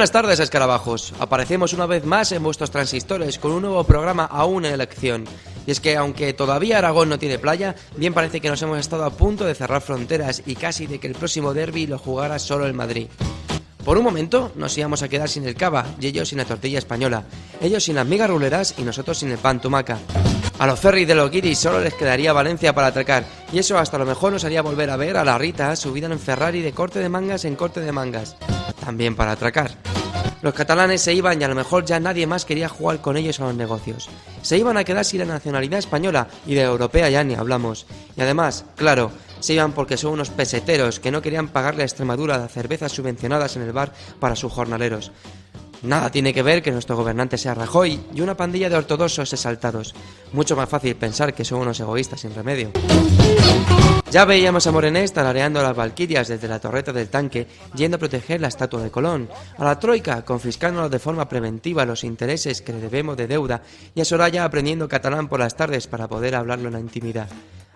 buenas tardes, escarabajos. Aparecemos una vez más en vuestros transistores con un nuevo programa aún en elección. Y es que aunque todavía Aragón no tiene playa, bien parece que nos hemos estado a punto de cerrar fronteras y casi de que el próximo derbi lo jugara solo el Madrid. Por un momento nos íbamos a quedar sin el cava y ellos sin la tortilla española, ellos sin las migas ruleras y nosotros sin el pan tumaca. A los ferries de los guiris solo les quedaría Valencia para atracar, y eso hasta lo mejor nos haría volver a ver a la Rita subida en Ferrari de corte de mangas en corte de mangas, también para atracar. Los catalanes se iban y a lo mejor ya nadie más quería jugar con ellos a los negocios. Se iban a quedar sin la nacionalidad española y de europea ya ni hablamos. Y además, claro, se iban porque son unos peseteros que no querían pagarle a Extremadura las cervezas subvencionadas en el bar para sus jornaleros. Nada tiene que ver que nuestro gobernante sea Rajoy y una pandilla de ortodoxos exaltados. Mucho más fácil pensar que son unos egoístas sin remedio. Ya veíamos a Morenés tarareando a las valquirias desde la torreta del tanque, yendo a proteger la estatua de Colón, a la Troika confiscándonos de forma preventiva los intereses que le debemos de deuda, y a Soraya aprendiendo catalán por las tardes para poder hablarlo en la intimidad.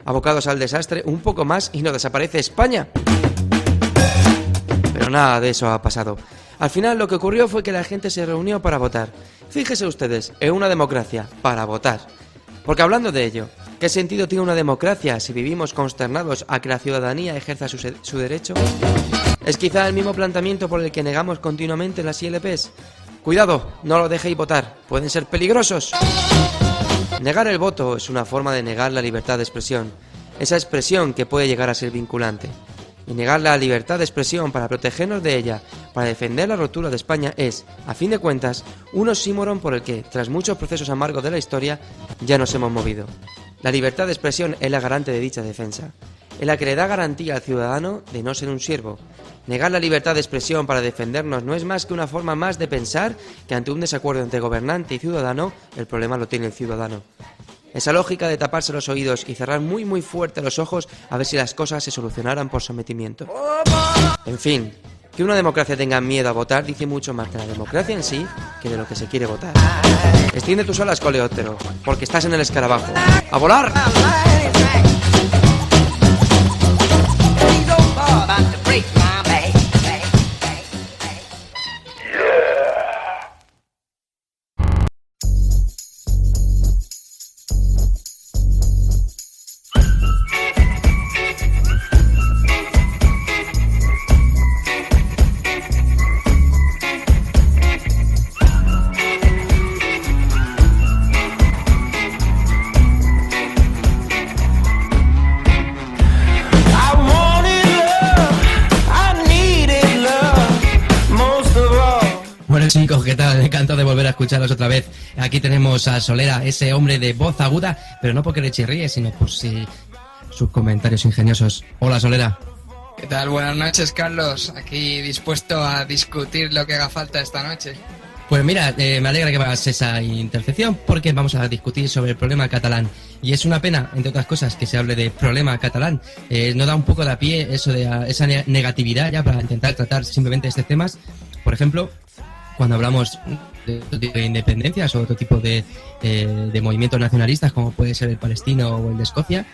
Abocados al desastre, un poco más y nos desaparece España. Pero nada de eso ha pasado. Al final lo que ocurrió fue que la gente se reunió para votar. Fíjense ustedes, en una democracia, para votar. Porque hablando de ello, ¿qué sentido tiene una democracia si vivimos consternados a que la ciudadanía ejerza su derecho? ¿Es quizá el mismo planteamiento por el que negamos continuamente las ILPs? Cuidado, no lo dejéis votar, pueden ser peligrosos. Negar el voto es una forma de negar la libertad de expresión, esa expresión que puede llegar a ser vinculante. Y negar la libertad de expresión para protegernos de ella, para defender la ruptura de España es, a fin de cuentas, un oxímoron por el que, tras muchos procesos amargos de la historia, ya nos hemos movido. La libertad de expresión es la garante de dicha defensa, es la que le da garantía al ciudadano de no ser un siervo. Negar la libertad de expresión para defendernos no es más que una forma más de pensar que ante un desacuerdo entre gobernante y ciudadano, el problema lo tiene el ciudadano. Esa lógica de taparse los oídos y cerrar muy fuerte los ojos a ver si las cosas se solucionaran por sometimiento. En fin, que una democracia tenga miedo a votar dice mucho más de la democracia en sí que de lo que se quiere votar. Extiende tus alas, coleóptero, porque estás en el escarabajo. ¡A volar! Chicos, ¿qué tal? Me encanta de volver a escucharos otra vez. Aquí tenemos a Solera, ese hombre de voz aguda, pero no porque le chirríe, sino por si sus comentarios ingeniosos. Hola, Solera. ¿Qué tal? Buenas noches, Carlos. Aquí dispuesto a discutir lo que haga falta esta noche. Pues mira, me alegra que hagas esa intercepción porque vamos a discutir sobre el problema catalán. Y es una pena, entre otras cosas, que se hable de problema catalán. No da un poco de pie eso de esa negatividad ya para intentar tratar simplemente estos temas. Por ejemplo, cuando hablamos de otro tipo de independencias o otro tipo de movimientos nacionalistas, como puede ser el palestino o el de Escocia,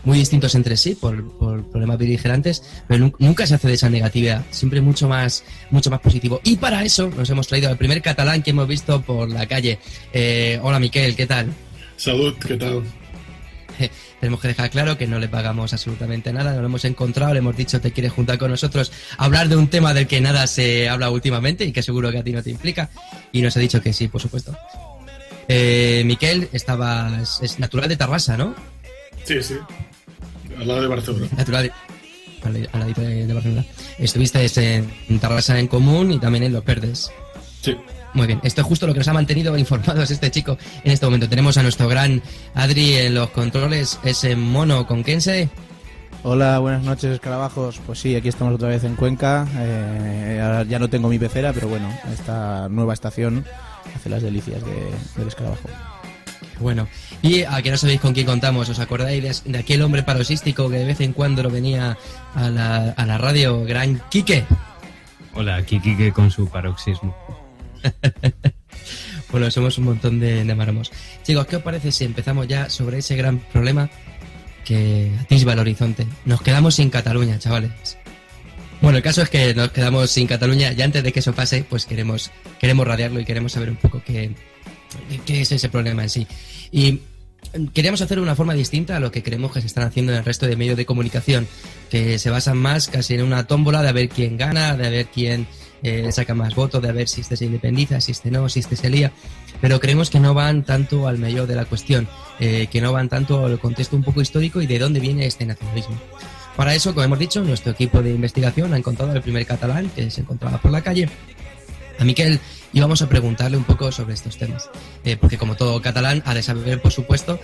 muy distintos entre sí por problemas beligerantes, pero nunca se hace de esa negatividad, siempre mucho más positivo. Y para eso nos hemos traído al primer catalán que hemos visto por la calle. Hola, Miquel, ¿qué tal? Salud, ¿qué tal? Tenemos que dejar claro que no le pagamos absolutamente nada, nos lo hemos encontrado, le hemos dicho te quieres juntar con nosotros a hablar de un tema del que nada se habla últimamente y que seguro que a ti no te implica, y nos ha dicho que sí, por supuesto. Miquel, es natural de Tarrasa, ¿no? Sí, al lado de Barcelona. Natural al ladito de Barcelona. Estuviste en Tarrasa en Común y también en Los Verdes. Sí. Muy bien, esto es justo lo que nos ha mantenido informados este chico en este momento. Tenemos a nuestro gran Adri en los controles, ese mono conquense. Hola, buenas noches, escarabajos. Pues sí, aquí estamos otra vez en Cuenca. Ahora ya no tengo mi pecera, pero bueno, esta nueva estación hace las delicias del escarabajo. Bueno, y a que no sabéis con quién contamos, ¿os acordáis de aquel hombre paroxístico que de vez en cuando lo venía a la radio, gran Quique? Hola, aquí Quique con su paroxismo. Bueno, somos un montón de maromos. Chicos, ¿qué os parece si empezamos ya sobre ese gran problema que atisba el horizonte? Nos quedamos sin Cataluña, chavales. Bueno, el caso es que nos quedamos sin Cataluña y antes de que eso pase, pues queremos radiarlo y queremos saber un poco qué es ese problema en sí. Y queríamos hacerlo de una forma distinta a lo que creemos que se están haciendo en el resto de medios de comunicación, que se basan más casi en una tómbola de a ver quién gana, de a ver quién saca más votos, de a ver si este se independiza, si este no, si este se lía. Pero creemos que no van tanto al meollo de la cuestión, que no van tanto al contexto un poco histórico y de dónde viene este nacionalismo. Para eso, como hemos dicho, nuestro equipo de investigación ha encontrado al primer catalán que se encontraba por la calle, a Miquel, y vamos a preguntarle un poco sobre estos temas. Porque como todo catalán, ha de saber, por supuesto,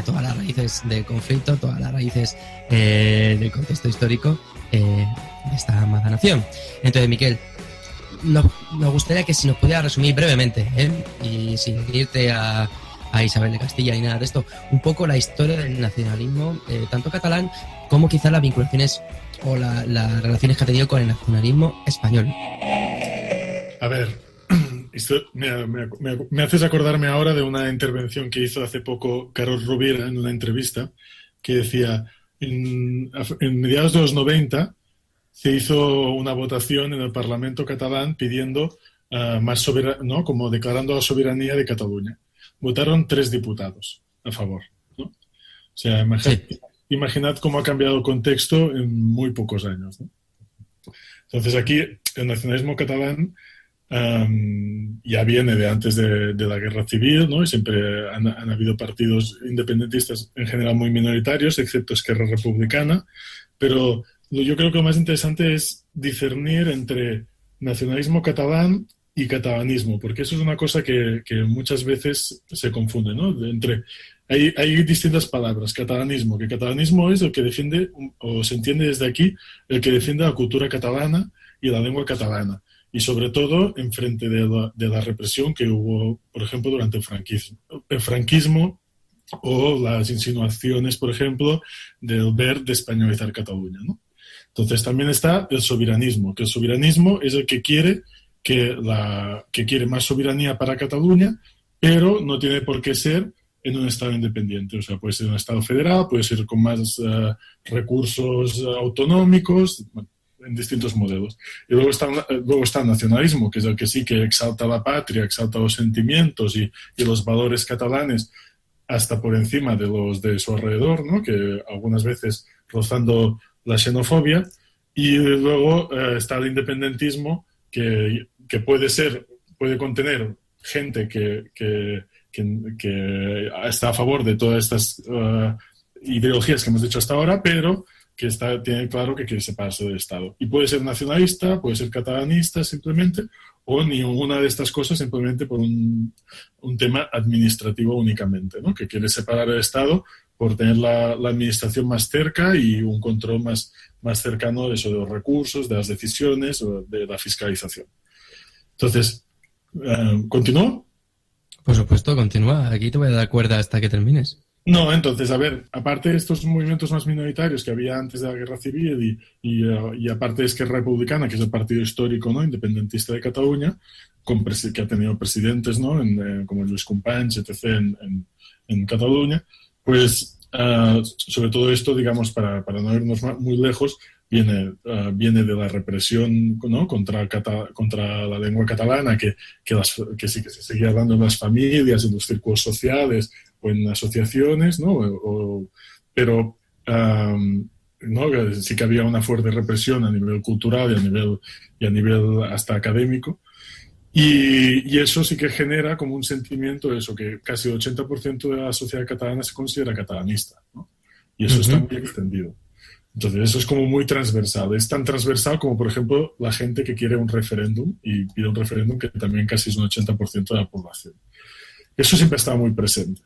todas las raíces del conflicto, todas las raíces del contexto histórico de esta amada nación. Entonces, Miquel, nos gustaría que si nos pudiera resumir brevemente, y sin irte a Isabel de Castilla ni nada de esto, un poco la historia del nacionalismo, tanto catalán como quizás las vinculaciones o las relaciones que ha tenido con el nacionalismo español. A ver, esto me haces acordarme ahora de una intervención que hizo hace poco Carlos Rovira en una entrevista que decía, en mediados de los 90 se hizo una votación en el Parlamento catalán pidiendo más soberanía, ¿no? Como declarando la soberanía de Cataluña. Votaron 3 diputados a favor, ¿no? O sea, imaginad cómo ha cambiado el contexto en muy pocos años, ¿no? Entonces aquí el nacionalismo catalán ya viene de antes de la guerra civil, ¿no? Y siempre han habido partidos independentistas en general muy minoritarios, excepto Esquerra Republicana, pero yo creo que lo más interesante es discernir entre nacionalismo catalán y catalanismo, porque eso es una cosa que muchas veces se confunde, ¿no? Hay distintas palabras. Catalanismo, que catalanismo es el que defiende, o se entiende desde aquí, el que defiende la cultura catalana y la lengua catalana, y sobre todo en frente de la represión que hubo, por ejemplo, durante el franquismo o las insinuaciones, por ejemplo, del ver de españolizar Cataluña, ¿no? Entonces también está el soberanismo, que el soberanismo es el que quiere más soberanía para Cataluña, pero no tiene por qué ser en un Estado independiente. O sea, puede ser un Estado federal, puede ser con más recursos autonómicos, en distintos modelos. Y luego está el nacionalismo, que es el que sí que exalta la patria, exalta los sentimientos y los valores catalanes hasta por encima de los de su alrededor, ¿no? Que algunas veces rozando la xenofobia. Y luego está el independentismo, que puede contener gente que está a favor de todas estas ideologías que hemos dicho hasta ahora, pero que tiene claro que quiere separarse del Estado. Y puede ser nacionalista, puede ser catalanista simplemente, o ninguna de estas cosas simplemente por un tema administrativo únicamente, ¿no? Que quiere separar el Estado por tener la administración más cerca y un control más cercano de eso, de los recursos, de las decisiones o de la fiscalización. Entonces, ¿continúo? Por supuesto, continúa. Aquí te voy a dar cuerda hasta que termines. No, entonces, a ver, aparte de estos movimientos más minoritarios que había antes de la Guerra Civil y aparte de Esquerra Republicana, que es el partido histórico, ¿no?, independentista de Cataluña, que ha tenido presidentes, ¿no?, como Lluís Companys, etc., en Cataluña, pues sobre todo esto, digamos, para no irnos muy lejos, viene de la represión, ¿no?, contra la lengua catalana, que sí que se seguía dando en las familias, en los círculos sociales o en asociaciones, ¿no? Pero ¿no?, sí que había una fuerte represión a nivel cultural y a nivel hasta académico. Y eso sí que genera como un sentimiento, eso, que casi el 80% de la sociedad catalana se considera catalanista, ¿no? Y eso está muy extendido. Entonces eso es como muy transversal. Es tan transversal como, por ejemplo, la gente que quiere un referéndum y pide un referéndum, que también casi es un 80% de la población. Eso siempre está muy presente.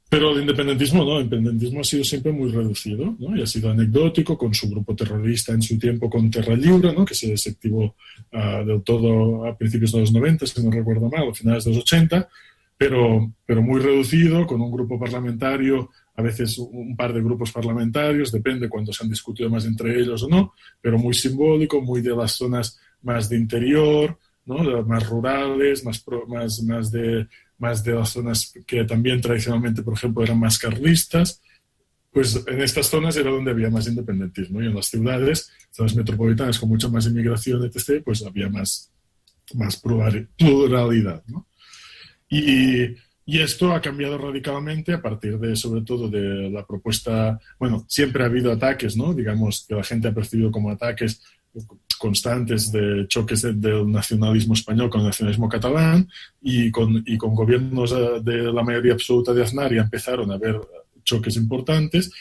Pero el independentismo no, el independentismo ha sido siempre muy reducido, ¿no? Y ha sido anecdótico, con su grupo terrorista en su tiempo con Terra Lliure, ¿no?, que se desactivó del todo a principios de los 90, si no recuerdo mal, a finales de los 80, pero muy reducido, con un grupo parlamentario, a veces un par de grupos parlamentarios, depende cuando se han discutido más entre ellos o no, pero muy simbólico, muy de las zonas más de interior, ¿no?, de las más rurales, más de las zonas que también tradicionalmente, por ejemplo, eran más carlistas, pues en estas zonas era donde había más independentismo, y en las ciudades, zonas metropolitanas con mucha más inmigración, etc., pues había más pluralidad, ¿no? Y esto ha cambiado radicalmente a partir de, sobre todo, de la propuesta. Bueno, siempre ha habido ataques, ¿no? Digamos que la gente ha percibido como ataques constantes de choques del nacionalismo español con el nacionalismo catalán, y con gobiernos de la mayoría absoluta de Aznar ya empezaron a haber choques importantes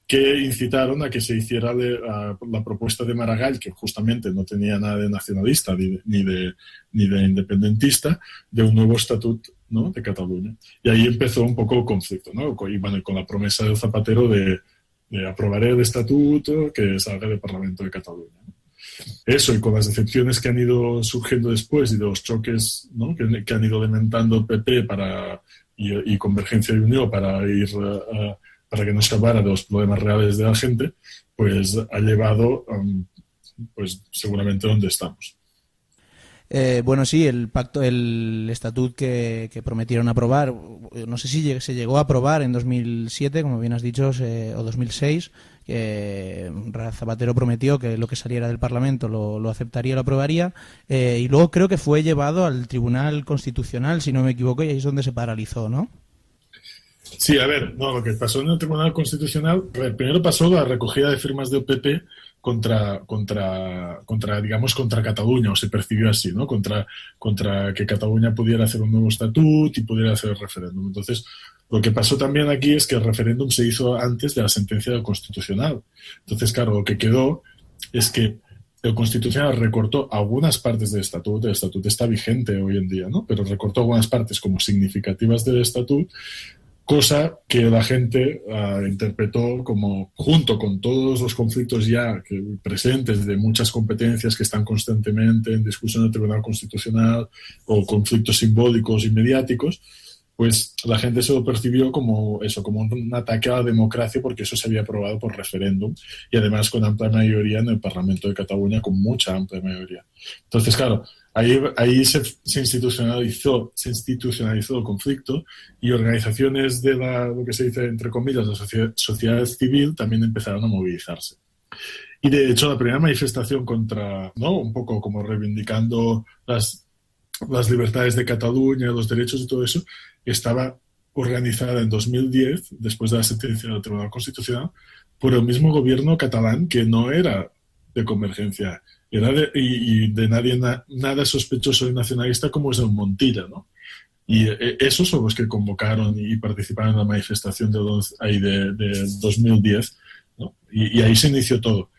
que incitaron a que se hiciera la propuesta de Maragall, que justamente no tenía nada de nacionalista ni de independentista, de un nuevo estatut, ¿no?, de Cataluña. Y ahí empezó un poco el conflicto, ¿no? Y bueno, con la promesa del Zapatero de aprobar el estatuto que salga del Parlamento de Cataluña. Eso, y con las decepciones que han ido surgiendo después y de los choques, ¿no?, que han ido alimentando el PP y Convergencia y Unión para que no escapara de los problemas reales de la gente, pues ha llevado pues seguramente donde estamos. Bueno, sí, el estatut que prometieron aprobar, no sé si se llegó a aprobar en 2007, como bien has dicho, o 2006, que Zapatero prometió que lo que saliera del Parlamento lo aceptaría, lo aprobaría, y luego creo que fue llevado al Tribunal Constitucional, si no me equivoco, y ahí es donde se paralizó, ¿no? Sí, a ver, no, lo que pasó en el Tribunal Constitucional, primero pasó la recogida de firmas del PP contra Cataluña, o se percibió así, ¿no? Contra que Cataluña pudiera hacer un nuevo estatut y pudiera hacer el referéndum. Entonces, lo que pasó también aquí es que el referéndum se hizo antes de la sentencia del Constitucional. Entonces, claro, lo que quedó es que el Constitucional recortó algunas partes del estatut. El estatut está vigente hoy en día, ¿no? Pero recortó algunas partes como significativas del estatut, cosa que la gente interpretó como, junto con todos los conflictos ya presentes de muchas competencias que están constantemente en discusión en el Tribunal Constitucional, o conflictos simbólicos y mediáticos, pues la gente se lo percibió como eso, como un ataque a la democracia, porque eso se había aprobado por referéndum, y además con amplia mayoría en el Parlamento de Cataluña, con mucha amplia mayoría. Entonces, claro, ahí se institucionalizó el conflicto, y organizaciones de lo que se dice, entre comillas, la sociedad civil también empezaron a movilizarse. Y de hecho la primera manifestación contra, ¿no?, un poco como reivindicando las libertades de Cataluña, los derechos y todo eso, estaba organizada en 2010, después de la sentencia del Tribunal Constitucional, por el mismo gobierno catalán, que no era de Convergencia, era de nadie nada sospechoso y nacionalista como es el Montilla, ¿no? Y esos son los que convocaron y participaron en la manifestación de 2010, ¿no? Y ahí se inició todo.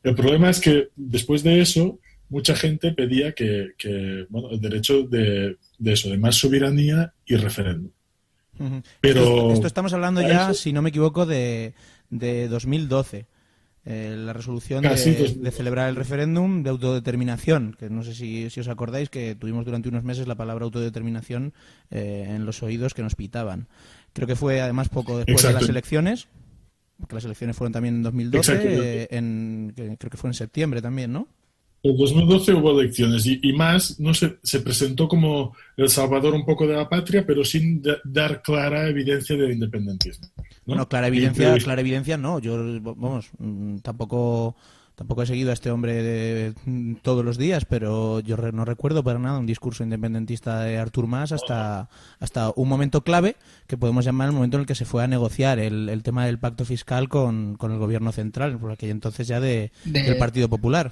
El problema es que después de eso, mucha gente pedía que el derecho de más soberanía y referéndum. Uh-huh. Pero esto estamos hablando ya, si no me equivoco, de 2012. La resolución de celebrar el referéndum de autodeterminación, que no sé si os acordáis que tuvimos durante unos meses la palabra autodeterminación en los oídos que nos pitaban. Creo que fue además poco después de las elecciones, porque las elecciones fueron también en 2012, creo que fue en septiembre también, ¿no? En 2012 hubo elecciones y más, no sé, se presentó como el salvador un poco de la patria, pero sin dar clara evidencia del independentismo, ¿no? Bueno, clara evidencia no. Yo, tampoco he seguido a este hombre todos los días, pero yo no recuerdo para nada un discurso independentista de Artur Mas hasta un momento clave, que podemos llamar el momento en el que se fue a negociar el tema del pacto fiscal con el gobierno central, por aquel entonces ya del Partido Popular.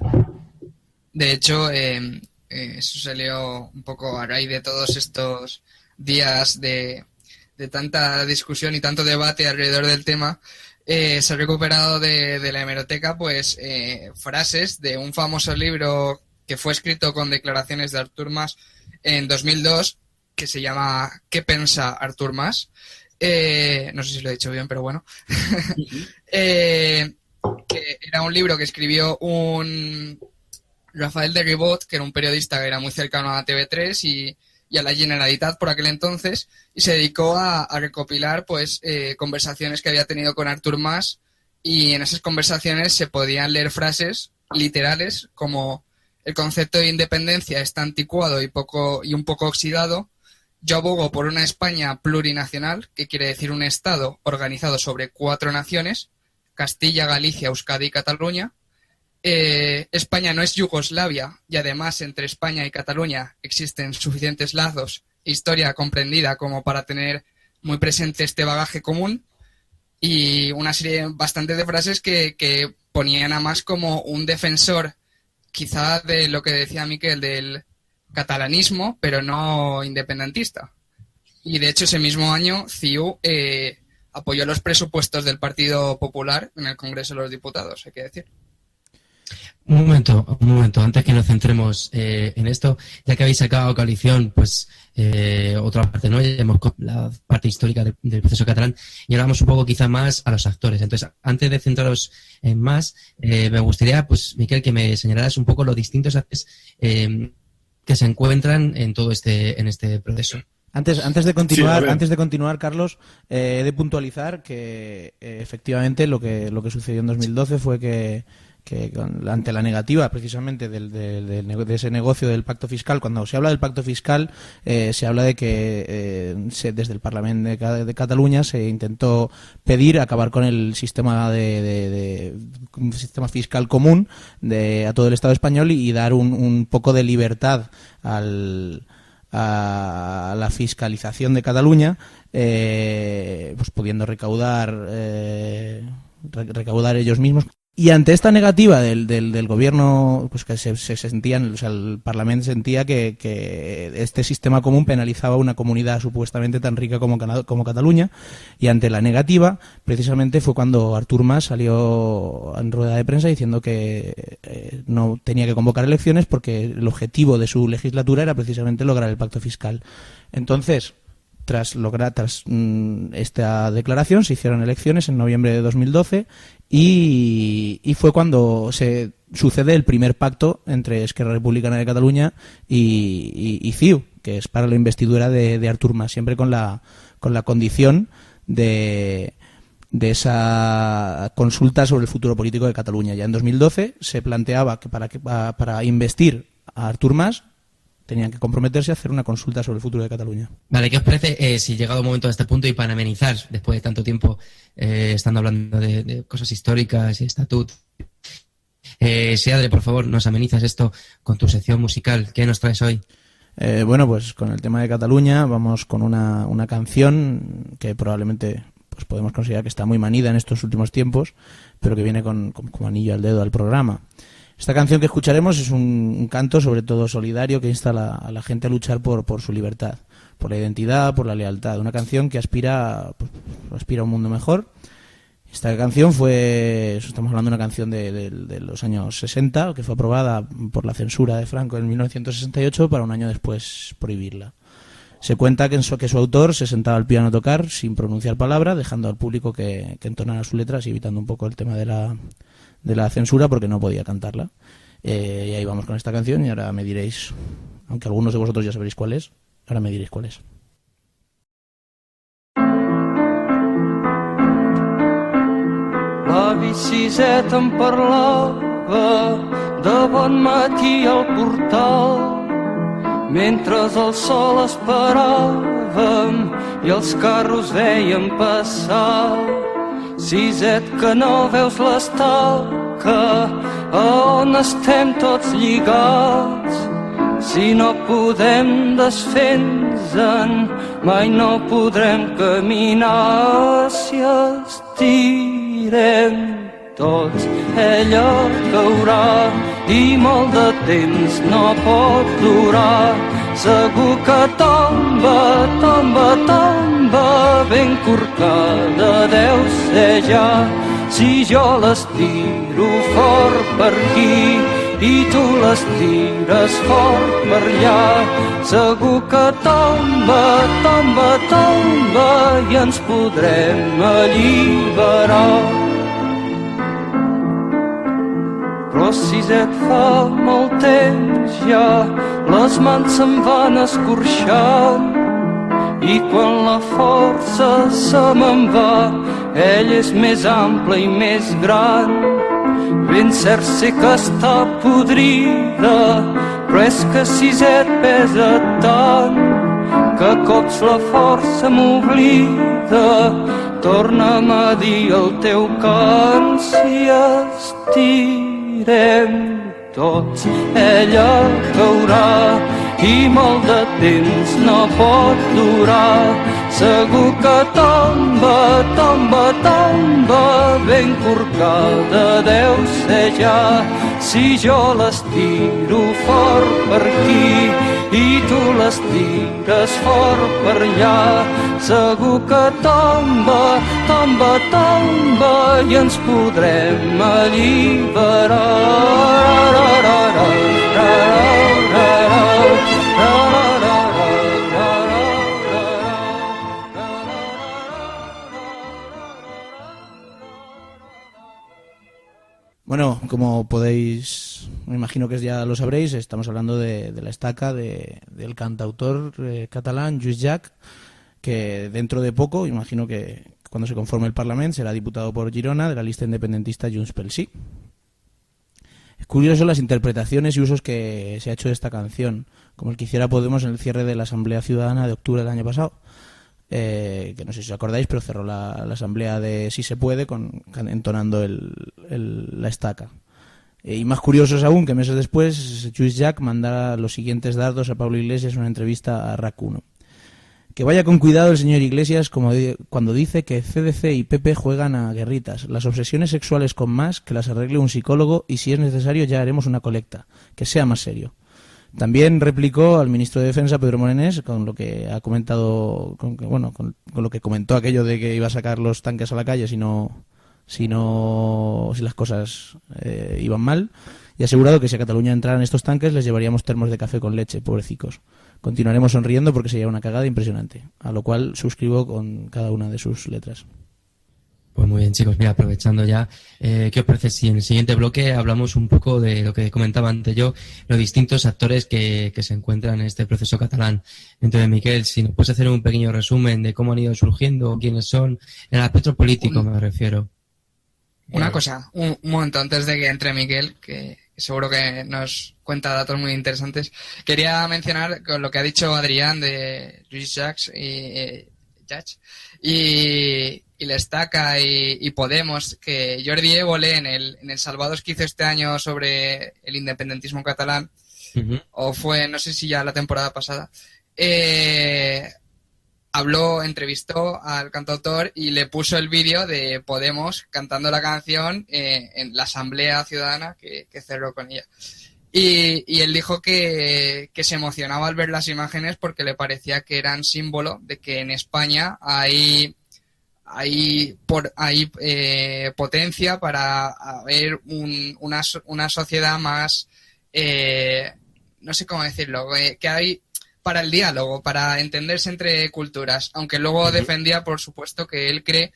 De hecho, eso salió un poco a raíz de todos estos días de tanta discusión y tanto debate alrededor del tema. Se ha recuperado de la hemeroteca pues frases de un famoso libro que fue escrito con declaraciones de Artur Mas en 2002, que se llama ¿Qué pensa Artur Mas? No sé si lo he dicho bien, pero bueno. Que era un libro que escribió un Rafael de Ribot, que era un periodista que era muy cercano a TV3 y a la Generalitat por aquel entonces, y se dedicó a recopilar pues conversaciones que había tenido con Artur Mas, y en esas conversaciones se podían leer frases literales como: el concepto de independencia está anticuado y un poco oxidado, yo abogo por una España plurinacional, que quiere decir un Estado organizado sobre 4 naciones, Castilla, Galicia, Euskadi y Cataluña. España no es Yugoslavia y además entre España y Cataluña existen suficientes lazos e historia comprendida como para tener muy presente este bagaje común, y una serie bastante de frases que ponían a más como un defensor quizá de lo que decía Miquel del catalanismo, pero no independentista. Y de hecho ese mismo año CiU apoyó los presupuestos del Partido Popular en el Congreso de los Diputados, hay que decir. Un momento, antes que nos centremos en esto, ya que habéis sacado coalición, pues otra parte, ¿no? Ya hemos la parte histórica del proceso catalán y ahora vamos un poco quizá más a los actores. Entonces, antes de centraros en más, me gustaría, pues, Miquel, que me señalaras un poco los distintos actores que se encuentran en todo en este proceso. Antes de continuar, Carlos, he de puntualizar que efectivamente lo que sucedió en 2012 fue que ante la negativa precisamente de ese negocio del pacto fiscal, cuando se habla del pacto fiscal se habla de que desde el Parlamento de Cataluña se intentó pedir acabar con el sistema un sistema fiscal común a todo el Estado español y dar un poco de libertad a la fiscalización de Cataluña, pues pudiendo recaudar ellos mismos. Y ante esta negativa del gobierno, pues que se sentían, o sea, el Parlamento sentía que este sistema común penalizaba a una comunidad supuestamente tan rica como Cataluña, y ante la negativa, precisamente fue cuando Artur Mas salió en rueda de prensa diciendo que no tenía que convocar elecciones porque el objetivo de su legislatura era precisamente lograr el pacto fiscal. Entonces, tras esta declaración, se hicieron elecciones en noviembre de 2012 y fue cuando se sucede el primer pacto entre Esquerra Republicana de Cataluña y CiU, que es para la investidura de Artur Mas, siempre con la condición de esa consulta sobre el futuro político de Cataluña. Ya en 2012 se planteaba que para investir a Artur Mas tenían que comprometerse a hacer una consulta sobre el futuro de Cataluña. Vale, ¿qué os parece si llegado un momento a este punto y para amenizar, después de tanto tiempo estando hablando de cosas históricas y estatutos, si Adri, por favor, nos amenizas esto con tu sección musical? ¿Qué nos traes hoy? Bueno, pues con el tema de Cataluña vamos con una canción que probablemente pues podemos considerar que está muy manida en estos últimos tiempos, pero que viene como anillo al dedo al programa. Esta canción que escucharemos es un canto sobre todo solidario que insta a la gente a luchar por su libertad, por la identidad, por la lealtad. Una canción que aspira a un mundo mejor. Esta canción estamos hablando de una canción de los años 60, que fue aprobada por la censura de Franco en 1968 para un año después prohibirla. Se cuenta que su autor se sentaba al piano a tocar sin pronunciar palabra, dejando al público que entonara sus letras y evitando un poco el tema de la censura porque no podía cantarla. Y ahí vamos con esta canción y ahora me diréis, aunque algunos de vosotros ya sabréis cuál es, ahora me diréis cuál es. La bicicleta em parlava de bon matí al portal, mentre el sol esperàvem i els carros veiem passar. Siset, que no veus l'estaca a on estem tots lligats. Si no podem desfer-nos-en, mai no podrem caminar. Si estirem tots, ella caurà i molt de temps no pot durar. Segur que tomba, tomba, tomba, ben corcada deu ser ja. Si jo l'estiro fort per aquí i tu l'estires fort per allà, segur que tomba, tomba, tomba i ens podrem alliberar. Però Siset, fa molt temps ja, les mans se'n van escorxant i quan la força se me'n va, ell és més ample i més gran. Ben cert sé que està podrida, però és que Siset pesa tant que a cops la força m'oblida. Torna'm a dir el teu cant si estirem tots. Ella caurà i molt de temps no pot durar. Segur que tomba, tomba, tomba, ben corcada deu ser ja. Si jo l'estiro fort per aquí i tu l'estires fort per allà, segur que tomba, tomba, tomba i ens podrem alliberar. Bueno, como podéis, me imagino que ya lo sabréis, estamos hablando de la estaca del cantautor catalán Lluís Llach, que dentro de poco, imagino que cuando se conforme el Parlamento, será diputado por Girona de la lista independentista Junts pel Sí. Es curioso las interpretaciones y usos que se ha hecho de esta canción, como el que hiciera Podemos en el cierre de la Asamblea Ciudadana de octubre del año pasado. Que no sé si os acordáis, pero cerró la asamblea de Si se puede entonando la estaca. Y más curiosos aún que meses después Lluís Llach manda los siguientes dardos a Pablo Iglesias en una entrevista a RAC 1. Que vaya con cuidado el señor Iglesias cuando dice que CDC y PP juegan a guerritas. Las obsesiones sexuales con más que las arregle un psicólogo y si es necesario ya haremos una colecta. Que sea más serio. También replicó al ministro de Defensa, Pedro Morenés, con lo que ha comentado, con lo que comentó aquello de que iba a sacar los tanques a la calle si las cosas iban mal, y ha asegurado que si a Cataluña entraran estos tanques les llevaríamos termos de café con leche, pobrecicos. Continuaremos sonriendo porque sería una cagada impresionante, a lo cual suscribo con cada una de sus letras. Pues muy bien, chicos, mira, aprovechando ya, ¿qué os parece si en el siguiente bloque hablamos un poco de lo que comentaba antes yo, los distintos actores que se encuentran en este proceso catalán? Entonces, Miquel, si nos puedes hacer un pequeño resumen de cómo han ido surgiendo, quiénes son, en el aspecto político me refiero. Una cosa, un momento antes de que entre Miquel, que seguro que nos cuenta datos muy interesantes. Quería mencionar con lo que ha dicho Adrián de Lluís Llach y l'Estaca y Podemos, que Jordi Évole en el Salvados que hizo este año sobre el independentismo catalán, o fue, no sé si ya la temporada pasada, entrevistó al cantautor y le puso el vídeo de Podemos cantando la canción en la Asamblea Ciudadana que cerró con ella. Y él dijo que se emocionaba al ver las imágenes porque le parecía que eran símbolo de que en España hay potencia para haber una sociedad más, no sé cómo decirlo, que hay para el diálogo, para entenderse entre culturas, aunque luego defendía, por supuesto, que él cree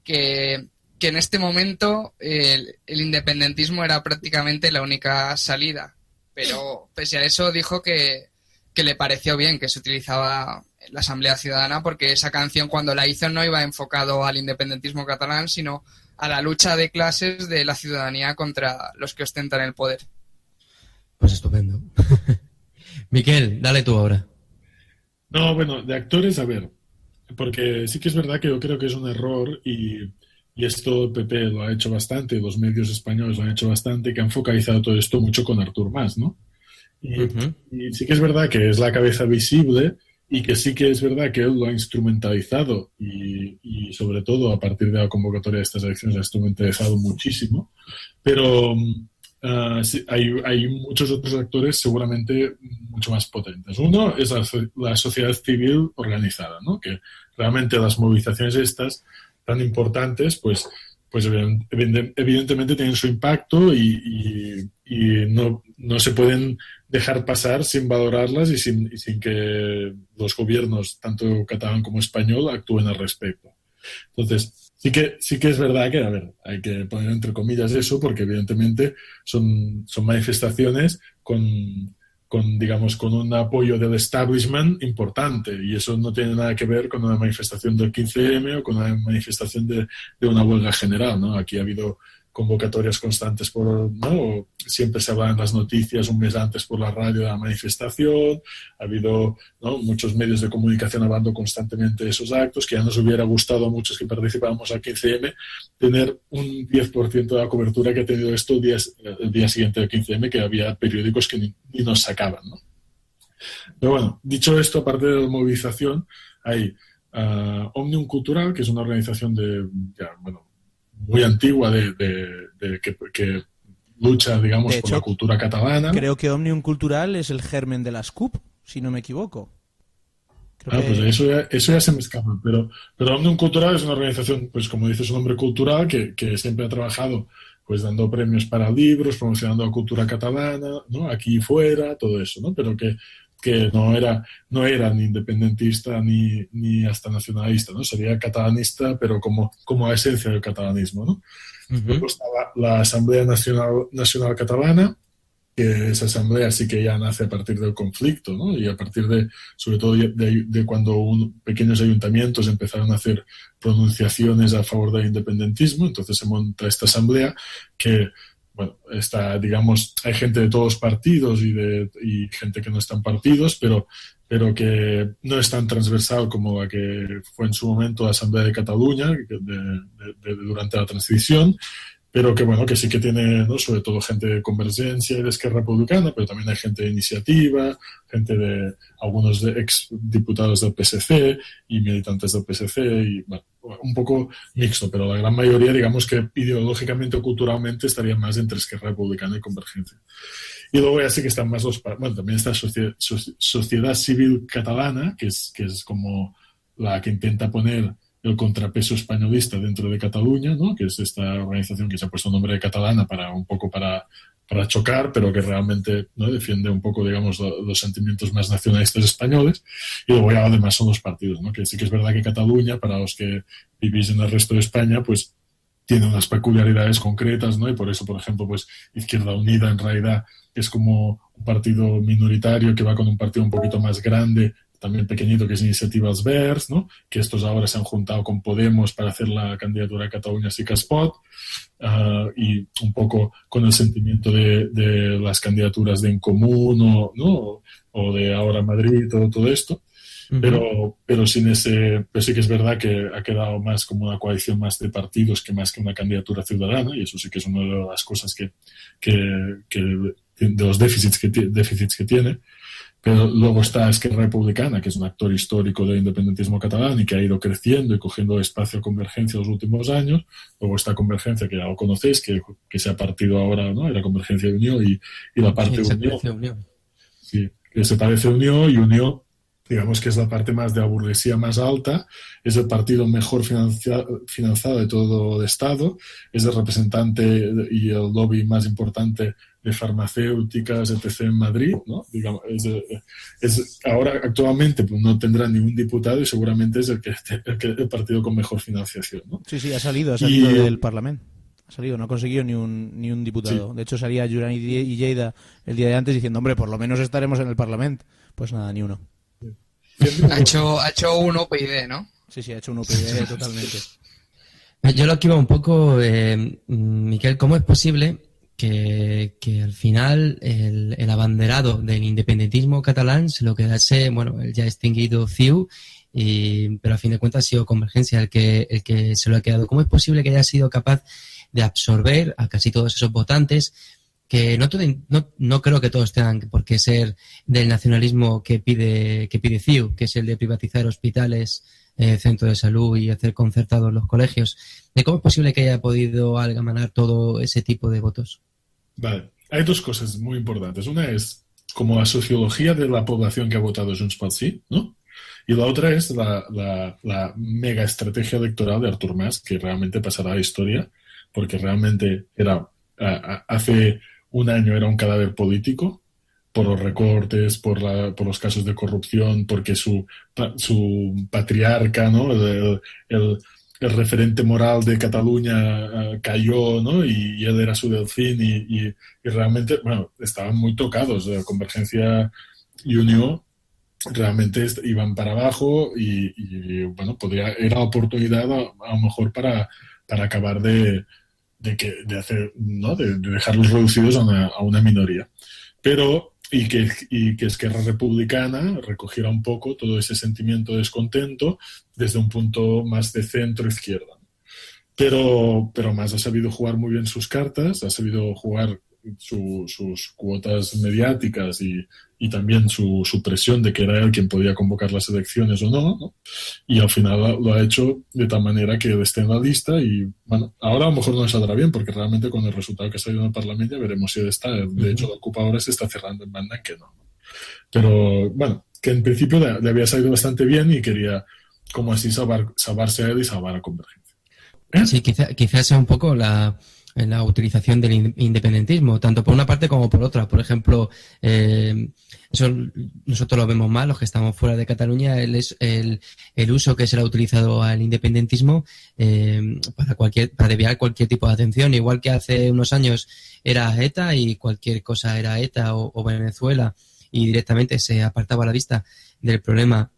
que en este momento el independentismo era prácticamente la única salida, pero pese a eso dijo que le pareció bien que se utilizaba la Asamblea Ciudadana porque esa canción cuando la hizo no iba enfocado al independentismo catalán, sino a la lucha de clases de la ciudadanía contra los que ostentan el poder. Pues estupendo. Miquel, dale tú ahora. No, bueno, de actores, a ver, porque sí que es verdad que yo creo que es un error y esto el PP lo ha hecho bastante, los medios españoles lo han hecho bastante, que han focalizado todo esto mucho con Artur Mas, ¿no? Y sí que es verdad que es la cabeza visible y que sí que es verdad que él lo ha instrumentalizado y sobre todo a partir de la convocatoria de estas elecciones ha instrumentalizado muchísimo, pero sí, hay muchos otros actores seguramente mucho más potentes. Uno es la sociedad civil organizada, ¿no? Que realmente las movilizaciones estas tan importantes, pues evidentemente tienen su impacto y no se pueden dejar pasar sin valorarlas y sin que los gobiernos, tanto catalán como español, actúen al respecto. Entonces, sí que es verdad que, a ver, hay que poner entre comillas eso, porque evidentemente son manifestaciones con un apoyo del establishment importante, y eso no tiene nada que ver con una manifestación del 15M o con una manifestación de una huelga general, ¿no? Aquí ha habido convocatorias constantes ¿no? Siempre se habla en las noticias un mes antes por la radio de la manifestación, ha habido, ¿no?, muchos medios de comunicación hablando constantemente de esos actos, que ya nos hubiera gustado a muchos que participábamos al 15M tener un 10% de la cobertura que ha tenido esto el día siguiente del 15M, que había periódicos que ni nos sacaban, ¿no? Pero bueno, dicho esto, aparte de la movilización, hay Òmnium Cultural, que es una organización muy antigua que lucha, digamos, de hecho, por la cultura catalana. Creo que Òmnium Cultural es el germen de las CUP, si no me equivoco. Pues eso ya se me escapa, pero Òmnium Cultural es una organización, pues como dice su nombre, cultural, que siempre ha trabajado pues dando premios para libros, promocionando la cultura catalana, ¿no?, aquí y fuera, todo eso, ¿no? Pero que no era ni independentista ni hasta nacionalista, ¿no? Sería catalanista, pero como la esencia del catalanismo, ¿no? Uh-huh. Luego está la Asamblea Nacional Catalana, que esa asamblea sí que ya nace a partir del conflicto, ¿no? Y a partir sobre todo de cuando pequeños ayuntamientos empezaron a hacer pronunciaciones a favor del independentismo, entonces se monta esta asamblea que, bueno, está, digamos, hay gente de todos los partidos y gente que no está en partidos, pero que no es tan transversal como la que fue en su momento la Asamblea de Cataluña durante la transición, pero que, bueno, que sí que tiene, ¿no?, sobre todo gente de Convergencia y de Esquerra Republicana, pero también hay gente de Iniciativa, algunos de ex diputados del PSC y militantes del PSC, y bueno, un poco mixto, pero la gran mayoría, digamos, que ideológicamente o culturalmente estarían más entre Esquerra Republicana y Convergencia. Y luego ya sí que están más también está Sociedad Civil Catalana, que es como la que intenta poner el contrapeso españolista dentro de Cataluña, ¿no?, que es esta organización que se ha puesto nombre de catalana para chocar, pero que realmente, ¿no?, defiende un poco, digamos, los sentimientos más nacionalistas españoles. Y luego ya además son los partidos, ¿no?, que sí que es verdad que Cataluña, para los que vivís en el resto de España, pues tiene unas peculiaridades concretas, ¿no? Y por eso, por ejemplo, pues Izquierda Unida en realidad es como un partido minoritario que va con un partido un poquito más grande, también pequeñito, que es Iniciativa Els Verds, ¿no?, que estos ahora se han juntado con Podemos para hacer la candidatura a Cataluña Sí que es pot, y un poco con el sentimiento de las candidaturas de En Común o de Ahora Madrid, todo esto. Uh-huh. Pero sin pero sí que es verdad que ha quedado más como una coalición más de partidos que más que una candidatura ciudadana, y eso sí que es una de las cosas que de los déficits que tiene. Pero luego está Esquerra Republicana, que es un actor histórico del independentismo catalán y que ha ido creciendo y cogiendo espacio a Convergencia en los últimos años. Luego está Convergencia, que ya lo conocéis, que se ha partido ahora, ¿no?, era Convergencia de Unió y la parte de Unión. Sí, que se parece a Unió, y Unió, digamos que es la parte más de la burguesía más alta, es el partido mejor financiado de todo el Estado, es el representante y el lobby más importante de farmacéuticas, etc. en Madrid, ¿no? Digamos, ahora actualmente pues, no tendrá ningún diputado y seguramente es el partido con mejor financiación, ¿no? Sí, ha salido del Parlamento. Ha salido, no ha conseguido ni un diputado. Sí. De hecho, salía Duran y Lleida el día de antes diciendo, hombre, por lo menos estaremos en el Parlamento. Pues nada, ni uno. Ha hecho un UPyD, ¿no? Sí, ha hecho un UPyD totalmente. Yo lo que iba un poco, Miquel, ¿cómo es posible que al final el abanderado del independentismo catalán se lo quedase, bueno, el ya extinguido CiU, pero a fin de cuentas ha sido Convergencia el que se lo ha quedado? ¿Cómo es posible que haya sido capaz de absorber a casi todos esos votantes? Que no creo que todos tengan por qué ser del nacionalismo que pide CiU, que es el de privatizar hospitales, centros de salud y hacer concertados los colegios. ¿Cómo es posible que haya podido algamanar todo ese tipo de votos? Vale, hay dos cosas muy importantes. Una es como la sociología de la población que ha votado Junts pel Sí, ¿no? Y la otra es la mega estrategia electoral de Artur Mas, que realmente pasará a la historia, porque realmente hace un año era un cadáver político por los recortes, por los casos de corrupción, porque su patriarca, ¿no?, el referente moral de Cataluña cayó, ¿no?, y él era su delfín y realmente, bueno, estaban muy tocados. Convergencia y Unió realmente iban para abajo y bueno, era oportunidad a lo mejor para acabar de de dejarlos reducidos a una minoría. Pero y que Esquerra Republicana recogiera un poco todo ese sentimiento de descontento desde un punto más de centro-izquierda. Pero Mas ha sabido jugar muy bien sus cartas, ha sabido jugar sus cuotas mediáticas y también su presión de que era él quien podía convocar las elecciones o no, ¿no? Y al final lo ha hecho de tal manera que esté en la lista y, bueno, ahora a lo mejor no le saldrá bien porque realmente con el resultado que ha salido en el Parlamento ya veremos si él está. De hecho, la Ocupa ahora se está cerrando en banda en que no. Pero, bueno, que en principio le había salido bastante bien y quería como así salvarse a él y salvar a Convergencia. Sí, quizás sea un poco la utilización del independentismo, tanto por una parte como por otra. Por ejemplo, eso nosotros lo vemos mal, los que estamos fuera de Cataluña, el uso que se le ha utilizado al independentismo para desviar cualquier tipo de atención, igual que hace unos años era ETA y cualquier cosa era ETA o Venezuela y directamente se apartaba la vista del problema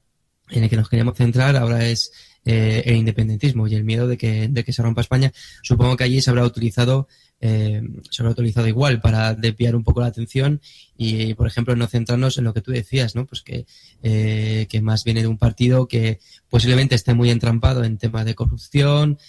en el que nos queríamos centrar. Ahora es el independentismo y el miedo de que se rompa España. Supongo que allí se habrá utilizado igual para desviar un poco la atención y, por ejemplo, no centrarnos en lo que tú decías, ¿no? Pues que más viene de un partido que posiblemente esté muy entrampado en temas de corrupción,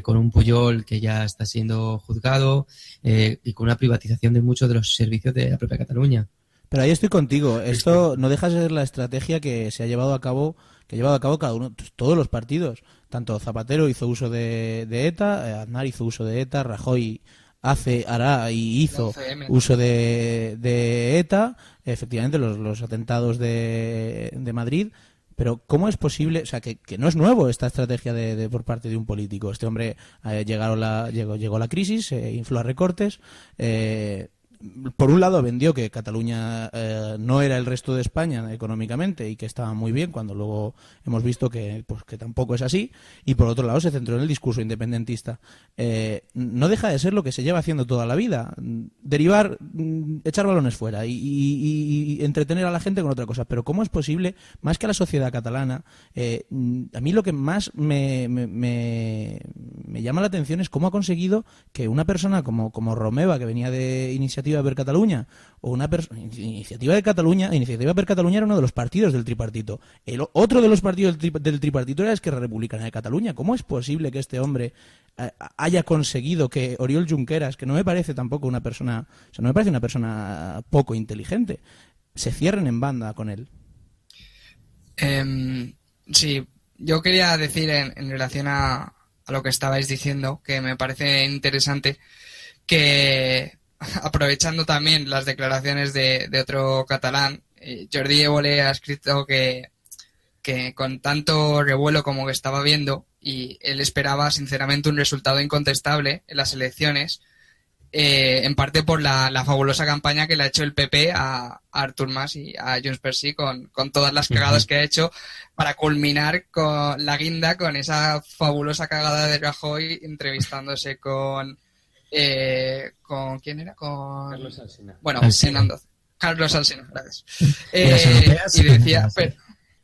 con un Pujol que ya está siendo juzgado y con una privatización de muchos de los servicios de la propia Cataluña. Pero ahí estoy contigo. Esto no deja de ser la estrategia que se ha llevado a cabo, cada uno, todos los partidos. Tanto Zapatero hizo uso de ETA, Aznar hizo uso de ETA, Rajoy hará y hizo uso de ETA, efectivamente los atentados de Madrid. Pero ¿cómo es posible? O sea, que no es nuevo esta estrategia por parte de un político. Este hombre llegó la crisis, infló a recortes. Por un lado vendió que Cataluña no era el resto de España económicamente y que estaba muy bien, cuando luego hemos visto que tampoco es así, y por otro lado se centró en el discurso independentista. No deja de ser lo que se lleva haciendo toda la vida, derivar, echar balones fuera y entretener a la gente con otra cosa. Pero ¿cómo es posible, más que a la sociedad catalana, a mí lo que más me llama la atención es cómo ha conseguido que una persona como Romeva, que venía de Iniciativa per Catalunya, o Iniciativa per Catalunya era uno de los partidos del tripartito. El otro de los partidos del tripartito era Esquerra Republicana de Cataluña. ¿Cómo es posible que este hombre haya conseguido que Oriol Junqueras, que no me parece tampoco una persona, o sea, no me parece una persona poco inteligente, se cierren en banda con él? Sí, yo quería decir en relación a lo que estabais diciendo, que me parece interesante que, aprovechando también las declaraciones de otro catalán, Jordi Évole ha escrito que con tanto revuelo como que estaba viendo, y él esperaba sinceramente un resultado incontestable en las elecciones, en parte por la fabulosa campaña que le ha hecho el PP a Artur Mas y a Junts per Sí con todas las cagadas que ha hecho, para culminar con la guinda con esa fabulosa cagada de Rajoy entrevistándose con ¿quién era? Con Carlos Alsina. Bueno, Alsina. Carlos Alsina, gracias. Europeas, y decía,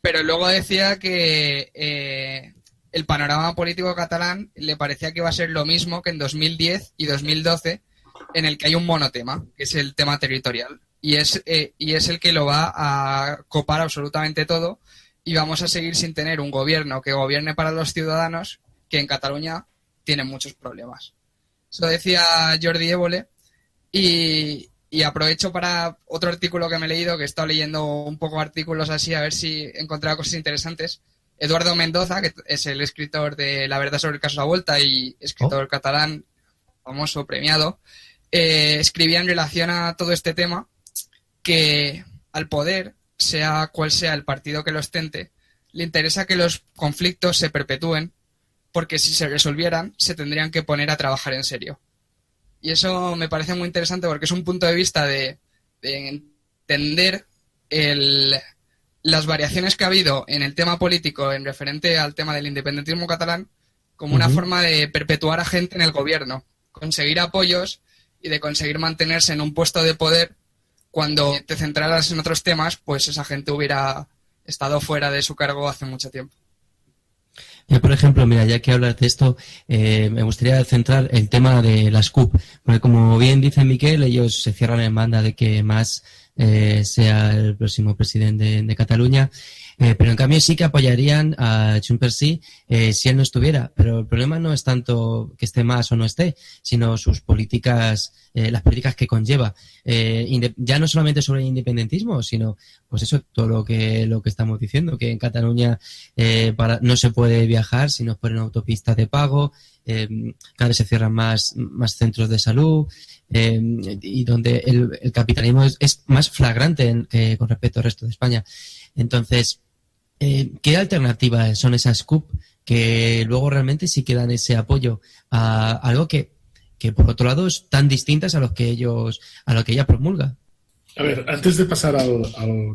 pero luego decía que el panorama político catalán le parecía que iba a ser lo mismo que en 2010 y 2012, en el que hay un monotema, que es el tema territorial, y es el que lo va a copar absolutamente todo, y vamos a seguir sin tener un gobierno que gobierne para los ciudadanos, que en Cataluña tienen muchos problemas. Eso decía Jordi Évole, y aprovecho para otro artículo que me he leído, que he estado leyendo un poco artículos así, a ver si he encontrado cosas interesantes. Eduardo Mendoza, que es el escritor de La verdad sobre el caso La Volta y escritor catalán famoso, premiado, escribía en relación a todo este tema que al poder, sea cual sea el partido que lo ostente, le interesa que los conflictos se perpetúen, porque si se resolvieran, se tendrían que poner a trabajar en serio. Y eso me parece muy interesante porque es un punto de vista de entender las variaciones que ha habido en el tema político en referente al tema del independentismo catalán como una forma de perpetuar a gente en el gobierno, conseguir apoyos y de conseguir mantenerse en un puesto de poder. Cuando te centraras en otros temas, pues esa gente hubiera estado fuera de su cargo hace mucho tiempo. Por ejemplo, mira, ya que hablas de esto, me gustaría centrar el tema de las CUP, porque como bien dice Miquel, ellos se cierran en banda de que Mas sea el próximo presidente de Cataluña, pero en cambio sí que apoyarían a Junts per Sí si él no estuviera. Pero el problema no es tanto que esté Mas o no esté, sino sus políticas, las políticas que conlleva. Ya no solamente sobre el independentismo, sino pues eso, todo lo que estamos diciendo, que en Cataluña no se puede viajar si nos ponen autopistas de pago, cada vez se cierran más centros de salud, y donde el capitalismo es más flagrante con respecto al resto de España. Entonces, ¿qué alternativas son esas CUP que luego realmente sí que dan ese apoyo a algo que por otro lado es tan distintas a lo que ella promulga? A ver, antes de pasar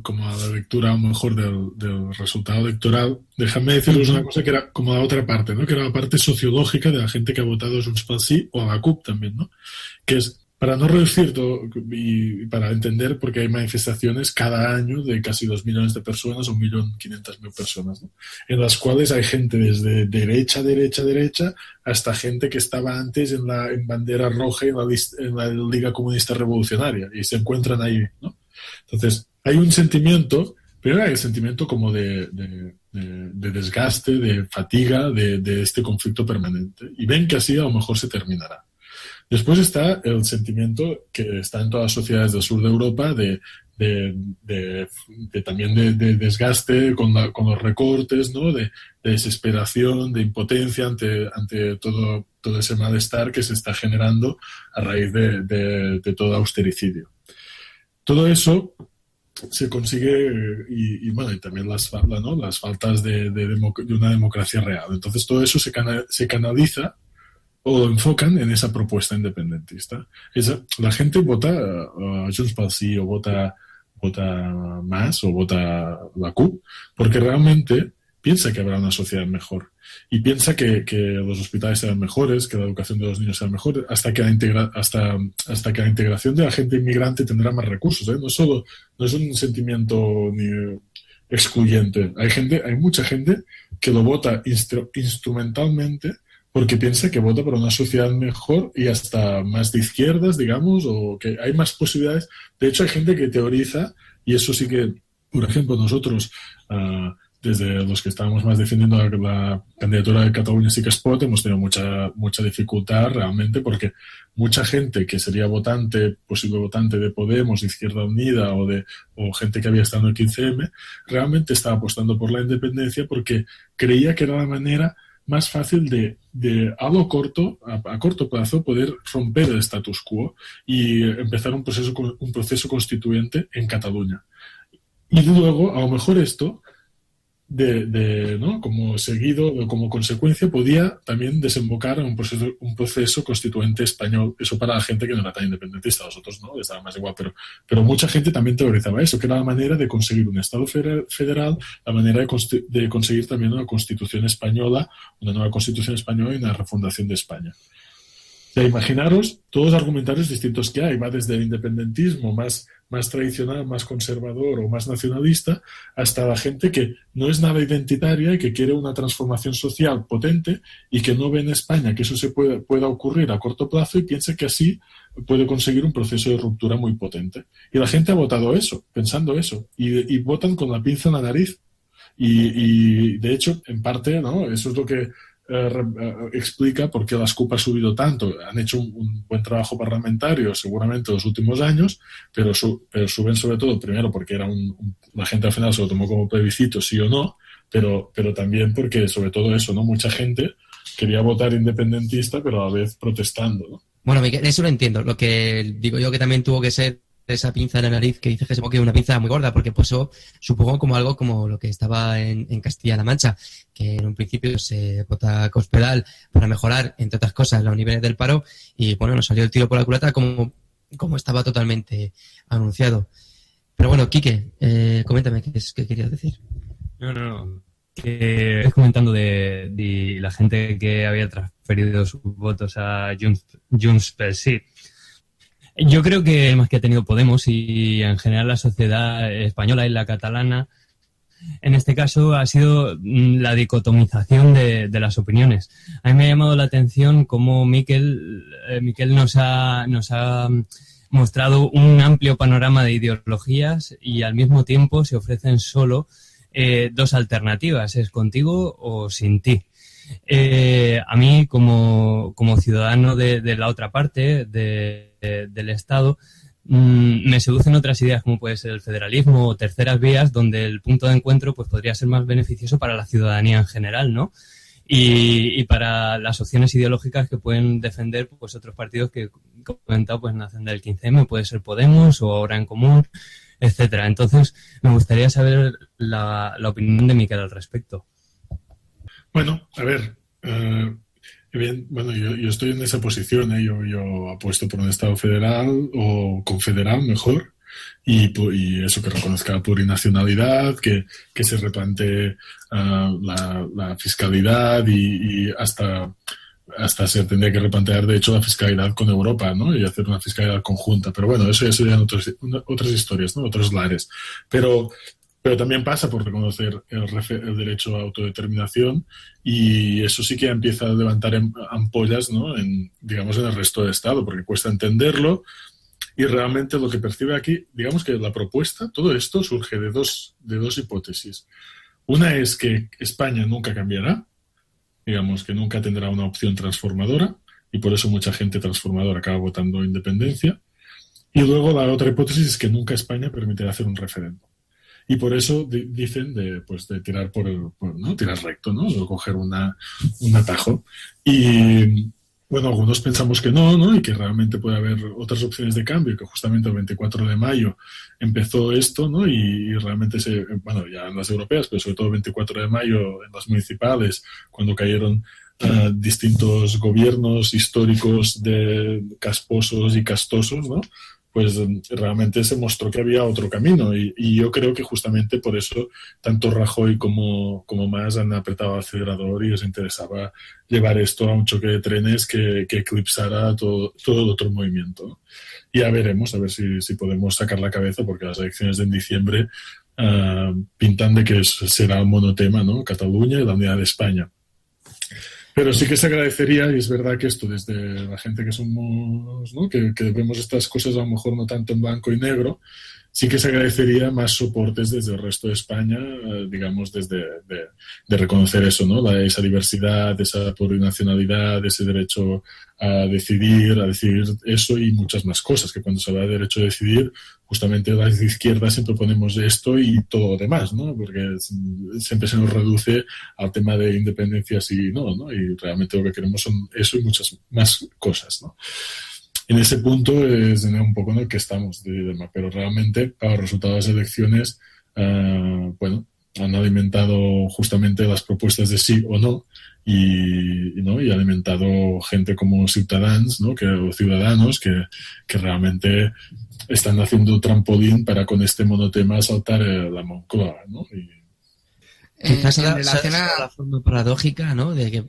como a la lectura a lo mejor del resultado electoral, déjame deciros una cosa que era como la otra parte, ¿no? Que era la parte sociológica de la gente que ha votado a Junts pel Sí o a la CUP también, ¿no? Que es, para no reducir todo y para entender por qué hay manifestaciones cada año de casi 2 millones de personas o 1.500.000 personas, ¿no? En las cuales hay gente desde derecha hasta gente que estaba antes en bandera roja en la Liga Comunista Revolucionaria y se encuentran ahí, ¿no? Entonces, hay un sentimiento, pero hay el sentimiento como de desgaste, de fatiga de este conflicto permanente y ven que así a lo mejor se terminará. Después está el sentimiento que está en todas las sociedades del sur de Europa también de desgaste con los recortes, ¿no? De desesperación, de impotencia ante todo ese malestar que se está generando a raíz de todo austericidio. Todo eso se consigue y también las faltas de una democracia real. Entonces todo eso se canaliza o lo enfocan en esa propuesta independentista. La gente vota a Junts pel Sí o vota Mas o vota la CUP porque realmente piensa que habrá una sociedad mejor y piensa que los hospitales serán mejores, que la educación de los niños será mejor, hasta que la integración de la gente inmigrante tendrá más recursos, ¿eh? No es un sentimiento ni excluyente. Hay mucha gente que lo vota instrumentalmente porque piensa que vota por una sociedad mejor y hasta más de izquierdas, digamos, o que hay más posibilidades. De hecho, hay gente que teoriza, y eso sí que, por ejemplo, nosotros, desde los que estábamos más defendiendo la candidatura de Catalunya Sí que es Pot, hemos tenido mucha dificultad realmente, porque mucha gente que sería posible votante de Podemos, de Izquierda Unida o gente que había estado en el 15M, realmente estaba apostando por la independencia porque creía que era la manera más fácil a corto plazo, poder romper el status quo y empezar un proceso constituyente en Cataluña. Y luego, a lo mejor esto, ¿no? Como seguido o como consecuencia, podía también desembocar en un proceso constituyente español. Eso para la gente que no era tan independentista, a nosotros no, les daba más igual, pero mucha gente también teorizaba eso, que era la manera de conseguir un Estado federal, la manera de conseguir también una Constitución española, una nueva Constitución española y una refundación de España. O sea, imaginaros todos los argumentarios distintos que hay, va desde el independentismo más tradicional, más conservador o más nacionalista, hasta la gente que no es nada identitaria y que quiere una transformación social potente y que no ve en España que eso se pueda ocurrir a corto plazo y piensa que así puede conseguir un proceso de ruptura muy potente. Y la gente ha votado eso, pensando eso, y votan con la pinza en la nariz. Y de hecho, en parte, ¿no? Eso es lo que explica por qué las CUP ha subido tanto. Han hecho un buen trabajo parlamentario seguramente en los últimos años, pero suben sobre todo, primero porque la gente al final se lo tomó como plebiscito, sí o no, pero también porque sobre todo eso, ¿no? Mucha gente quería votar independentista pero a la vez protestando, ¿no? Bueno, Miguel, eso lo entiendo. Lo que digo yo que también tuvo que ser esa pinza en la nariz que dices que se que una pinza muy gorda, porque pues supongo como algo como lo que estaba en Castilla-La Mancha, que en un principio se vota Cospedal para mejorar, entre otras cosas, los niveles del paro, y bueno, nos salió el tiro por la culata como estaba totalmente anunciado. Pero bueno, Quique, coméntame qué querías decir. No. Que estás comentando de la gente que había transferido sus votos a Junts pel Sí. Yo creo que más que ha tenido Podemos y en general la sociedad española y la catalana en este caso ha sido la dicotomización de las opiniones. A mí me ha llamado la atención cómo Miquel nos ha mostrado un amplio panorama de ideologías y al mismo tiempo se ofrecen solo dos alternativas, es contigo o sin ti. A mí, como ciudadano de la otra parte del Estado, me seducen otras ideas como puede ser el federalismo o terceras vías, donde el punto de encuentro pues podría ser más beneficioso para la ciudadanía en general, ¿no? Y para las opciones ideológicas que pueden defender pues otros partidos que, como he comentado, pues nacen del 15M, puede ser Podemos o Ahora en Común, etcétera. Entonces, me gustaría saber la opinión de Miquel al respecto. Bueno, a ver, yo estoy en esa posición, yo apuesto por un Estado federal o confederal mejor, y eso, que reconozca la plurinacionalidad, que se replantee la fiscalidad y hasta se tendría que replantear, de hecho, la fiscalidad con Europa, ¿no? Y hacer una fiscalidad conjunta. Pero bueno, eso ya serían otras historias, ¿no? Otros lares. Pero también pasa por reconocer el derecho a autodeterminación, y eso sí que empieza a levantar ampollas, ¿no? digamos, en el resto del Estado, porque cuesta entenderlo, y realmente lo que percibe aquí, digamos que la propuesta, todo esto surge de dos hipótesis. Una es que España nunca cambiará, digamos que nunca tendrá una opción transformadora, y por eso mucha gente transformadora acaba votando independencia. Y luego la otra hipótesis es que nunca España permitirá hacer un referéndum. Y por eso dicen de tirar ¿no? Tirar recto, ¿no? De coger un atajo. Y bueno, algunos pensamos que no, y que realmente puede haber otras opciones de cambio, que justamente el 24 de mayo empezó esto, ¿no? Y realmente ya en las europeas, pero sobre todo el 24 de mayo en las municipales, cuando cayeron distintos gobiernos históricos casposos y castosos, ¿no? Pues realmente se mostró que había otro camino, y yo creo que justamente por eso tanto Rajoy como Mas han apretado el acelerador y les interesaba llevar esto a un choque de trenes que eclipsara todo el otro movimiento, ¿no? Y ya veremos, a ver si podemos sacar la cabeza, porque las elecciones de en diciembre pintan de que será un monotema, ¿no? Cataluña y la unidad de España. Pero sí que se agradecería, y es verdad que esto desde la gente que somos, ¿no? que vemos estas cosas a lo mejor no tanto en blanco y negro, sí que se agradecería más soportes desde el resto de España, digamos, de reconocer eso, ¿no? Esa diversidad, esa plurinacionalidad, ese derecho a decidir eso y muchas más cosas, que cuando se habla de derecho a decidir, justamente las izquierdas siempre ponemos esto y todo lo demás, ¿no? Porque siempre se nos reduce al tema de independencia sí y no, y realmente lo que queremos son eso y muchas más cosas, ¿no? En ese punto es un poco en el que estamos, pero realmente para los resultados de las elecciones, han alimentado justamente las propuestas de sí o no, y han alimentado gente como Ciutadans, ¿no? Ciudadanos que realmente están haciendo trampolín para con este monotema saltar la Moncloa, ¿no? Quizás en relación a la forma paradójica, ¿no? De que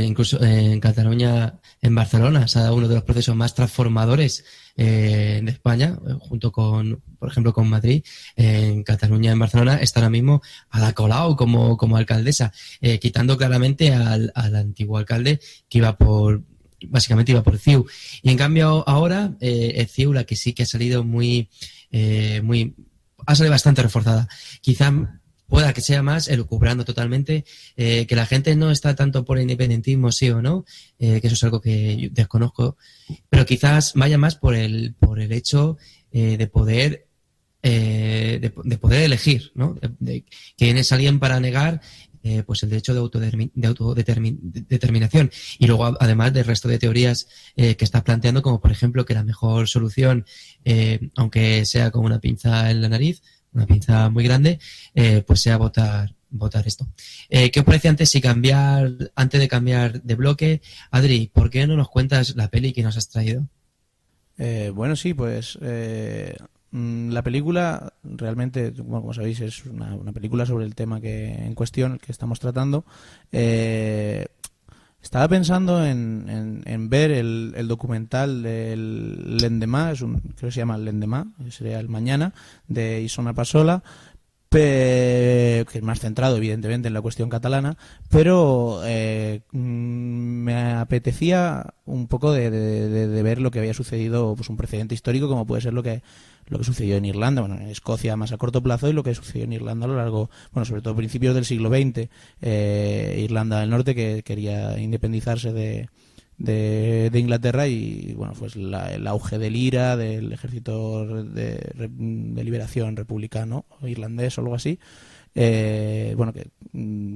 incluso en Cataluña, en Barcelona, se ha dado uno de los procesos más transformadores de España, junto con, por ejemplo, con Madrid. En Cataluña, en Barcelona, está ahora mismo Ada Colau como alcaldesa, quitando claramente al antiguo alcalde que básicamente iba por CiU. Y en cambio ahora es CiU la que sí que ha salido ha salido bastante reforzada. Quizá pueda que sea más elucubrando totalmente, que la gente no está tanto por el independentismo, sí o no, que eso es algo que yo desconozco, pero quizás vaya más por el hecho de poder elegir, ¿no? ¿Quién es alguien para negar pues el derecho de autodeterminación? Y luego, además del resto de teorías que estás planteando, como por ejemplo que la mejor solución, aunque sea con una pinza en la nariz, una pinza muy grande, pues sea votar esto. ¿Qué os parece antes de cambiar de bloque? Adri, ¿por qué no nos cuentas la peli que nos has traído? Bueno, sí, pues la película realmente, bueno, como sabéis, es una película sobre el tema en cuestión que estamos tratando. Estaba pensando en ver el documental del Lendemà, creo que se llama El Lendemà, sería El Mañana, de Isona Passola, que es más centrado evidentemente en la cuestión catalana, pero me apetecía un poco de ver lo que había sucedido, pues un precedente histórico como puede ser lo que sucedió en Irlanda, bueno, en Escocia más a corto plazo, y lo que sucedió en Irlanda a lo largo, bueno, sobre todo a principios del siglo XX, Irlanda del Norte, que quería independizarse de Inglaterra, y bueno, pues el auge del IRA, del Ejército de Liberación Republicano irlandés o algo así, bueno, que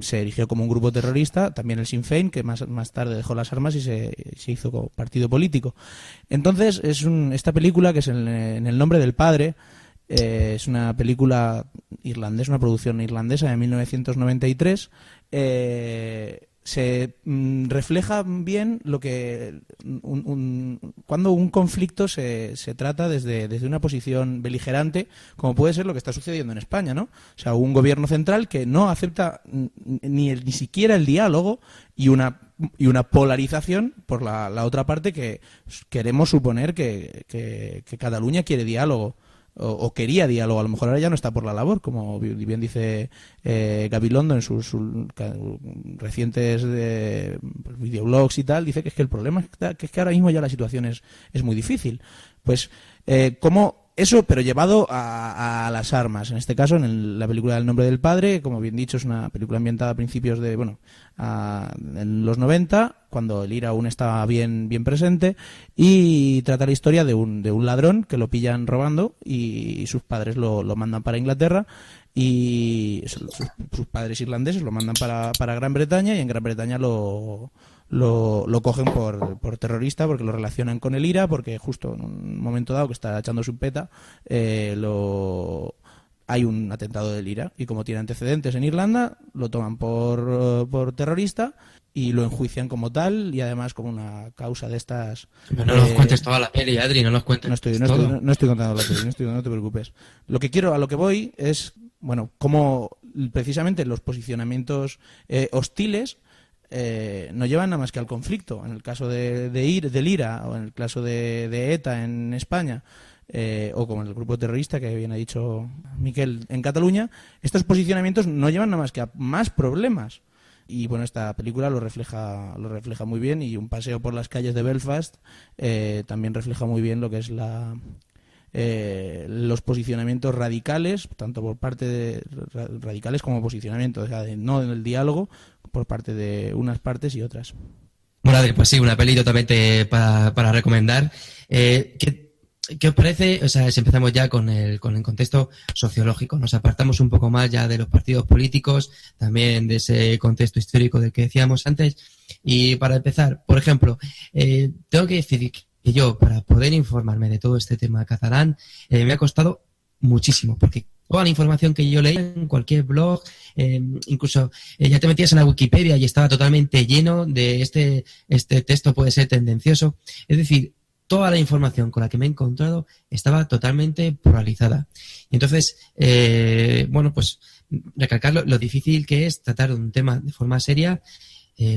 se erigió como un grupo terrorista, también el Sinn Féin, que más tarde dejó las armas y se hizo como partido político. Entonces, esta película, que es en el nombre del padre, es una película irlandesa, una producción irlandesa de 1993, se refleja bien lo que cuando un conflicto se trata desde una posición beligerante, como puede ser lo que está sucediendo en España, ¿no? O sea, un gobierno central que no acepta ni siquiera el diálogo, y una polarización por la otra parte, que queremos suponer que Cataluña quiere diálogo. O quería diálogo, a lo mejor ahora ya no está por la labor, como bien dice Gabilondo en sus recientes videoblogs y tal, dice que es que el problema es que ahora mismo ya la situación es muy difícil. Pues como eso, pero llevado a las armas. En este caso, en la película del nombre del padre, como bien dicho, es una película ambientada a principios en los 90, cuando el IRA aún estaba bien presente, y trata la historia de un ladrón que lo pillan robando, y sus padres lo mandan para Inglaterra, y sus padres irlandeses lo mandan para Gran Bretaña, y en Gran Bretaña lo cogen por terrorista, porque lo relacionan con el IRA, porque justo en un momento dado que está echando su peta, hay un atentado del IRA, y como tiene antecedentes en Irlanda, lo toman por terrorista y lo enjuician como tal, y además como una causa de estas... No nos cuentes toda la peli, Adri, no nos cuentes no estoy contando la peli, no te preocupes. A lo que voy es, bueno, como precisamente los posicionamientos hostiles no llevan nada más que al conflicto. En el caso del IRA, o en el caso de ETA en España, o como en el grupo terrorista que bien ha dicho Miquel en Cataluña, estos posicionamientos no llevan nada más que a más problemas. Y bueno, esta película lo refleja muy bien, y un paseo por las calles de Belfast también refleja muy bien lo que es los posicionamientos radicales, tanto por parte de radicales como posicionamientos, o sea, no en el diálogo, por parte de unas partes y otras. Bueno, Adri, pues sí, una peli totalmente para recomendar. ¿Qué os parece? O sea, si empezamos ya con el contexto sociológico, nos apartamos un poco más ya de los partidos políticos, también de ese contexto histórico del que decíamos antes. Y para empezar, por ejemplo, tengo que decir que yo, para poder informarme de todo este tema catalán, me ha costado muchísimo, porque toda la información que yo leí en cualquier blog, incluso ya te metías en la Wikipedia y estaba totalmente lleno de este texto puede ser tendencioso. Es decir, toda la información con la que me he encontrado estaba totalmente polarizada. Y entonces, bueno, pues recalcar lo difícil que es tratar un tema de forma seria,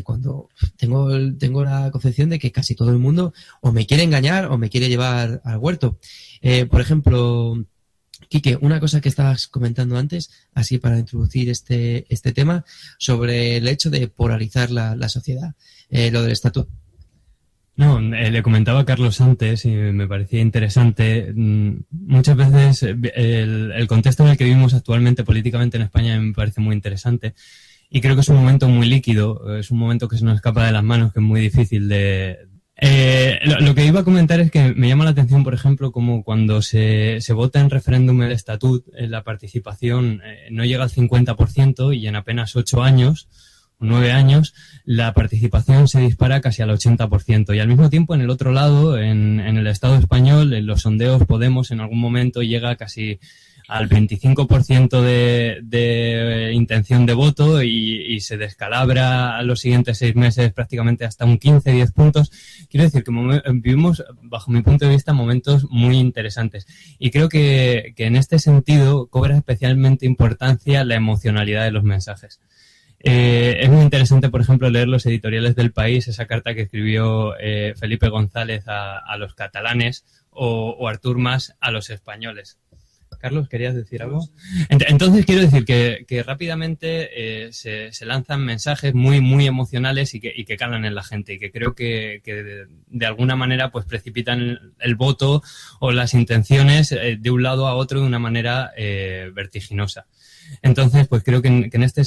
cuando tengo la concepción de que casi todo el mundo o me quiere engañar o me quiere llevar al huerto. Por ejemplo, Quique, una cosa que estabas comentando antes, así para introducir este tema, sobre el hecho de polarizar la sociedad, lo del estatuto. No, le comentaba a Carlos antes y me parecía interesante. Muchas veces el contexto en el que vivimos actualmente políticamente en España me parece muy interesante, y creo que es un momento muy líquido, es un momento que se nos escapa de las manos, que es muy difícil de... Lo que iba a comentar es que me llama la atención, por ejemplo, como cuando se vota en referéndum el estatut, la participación no llega al 50%, y en apenas 8 años... 9 años, la participación se dispara casi al 80%. Y al mismo tiempo, en el otro lado, en el Estado español, en los sondeos, Podemos en algún momento llega casi al 25% de intención de voto, y se descalabra a los siguientes 6 meses prácticamente hasta un 15-10 puntos. Quiero decir que vivimos, bajo mi punto de vista, momentos muy interesantes. Y creo que en este sentido cobra especialmente importancia la emocionalidad de los mensajes. Es muy interesante, por ejemplo, leer los editoriales del País, esa carta que escribió Felipe González a los catalanes, o Artur Mas a los españoles. Carlos, ¿querías decir algo? Entonces quiero decir que rápidamente se lanzan mensajes muy emocionales y que calan en la gente, y que creo que de alguna manera pues precipitan el voto o las intenciones de un lado a otro de una manera vertiginosa. Entonces, pues creo que en este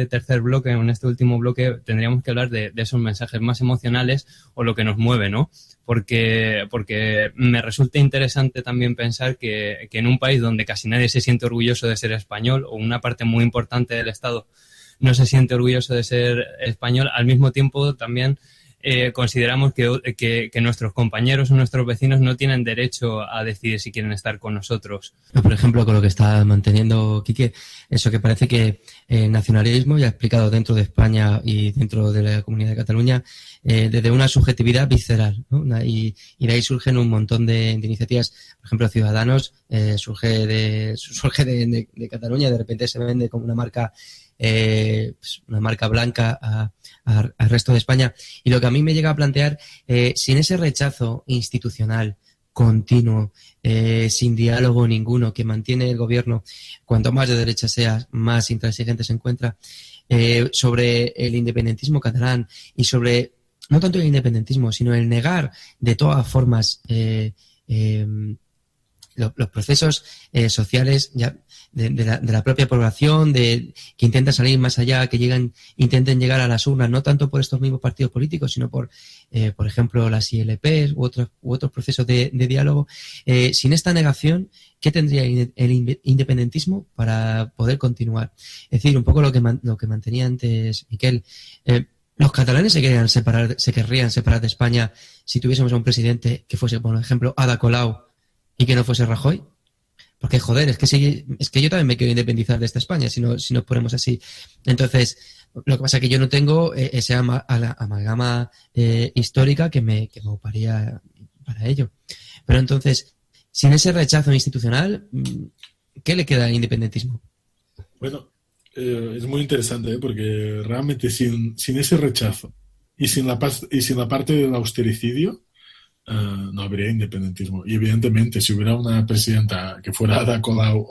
tercer bloque, en este último bloque, tendríamos que hablar de esos mensajes más emocionales o lo que nos mueve, ¿no? Porque me resulta interesante también pensar que en un país donde casi nadie se siente orgulloso de ser español, o una parte muy importante del Estado no se siente orgulloso de ser español, al mismo tiempo también consideramos que nuestros compañeros o nuestros vecinos no tienen derecho a decidir si quieren estar con nosotros. Por ejemplo, con lo que está manteniendo Quique, eso que parece que el nacionalismo, ya explicado dentro de España y dentro de la Comunidad de Cataluña, desde una subjetividad visceral, ¿no? Y de ahí surgen un montón de iniciativas. Por ejemplo, Ciudadanos surge de Cataluña, de repente se vende como una marca blanca al resto de España. Y lo que a mí me llega a plantear, sin ese rechazo institucional continuo, sin diálogo ninguno que mantiene el gobierno, cuanto más de derecha sea, más intransigente se encuentra, sobre el independentismo catalán y sobre, no tanto el independentismo, sino el negar de todas formas los procesos sociales ya de la propia población, que intenta salir más allá, que intenten llegar a las urnas, no tanto por estos mismos partidos políticos, sino por ejemplo, las ILPs u otros procesos de diálogo. Sin esta negación, ¿qué tendría el independentismo para poder continuar? Es decir, un poco lo que mantenía antes Miquel. Los catalanes se querrían separar de España si tuviésemos a un presidente que fuese, por ejemplo, Ada Colau y que no fuese Rajoy. Porque, joder, es que yo también me quiero independizar de esta España si nos ponemos así. Entonces, lo que pasa es que yo no tengo esa amalgama histórica que me ocuparía para ello. Pero entonces, sin ese rechazo institucional, ¿qué le queda al independentismo? Bueno, es muy interesante, porque realmente sin ese rechazo y sin la parte del austericidio, no habría independentismo. Y evidentemente, si hubiera una presidenta que fuera Ada Colau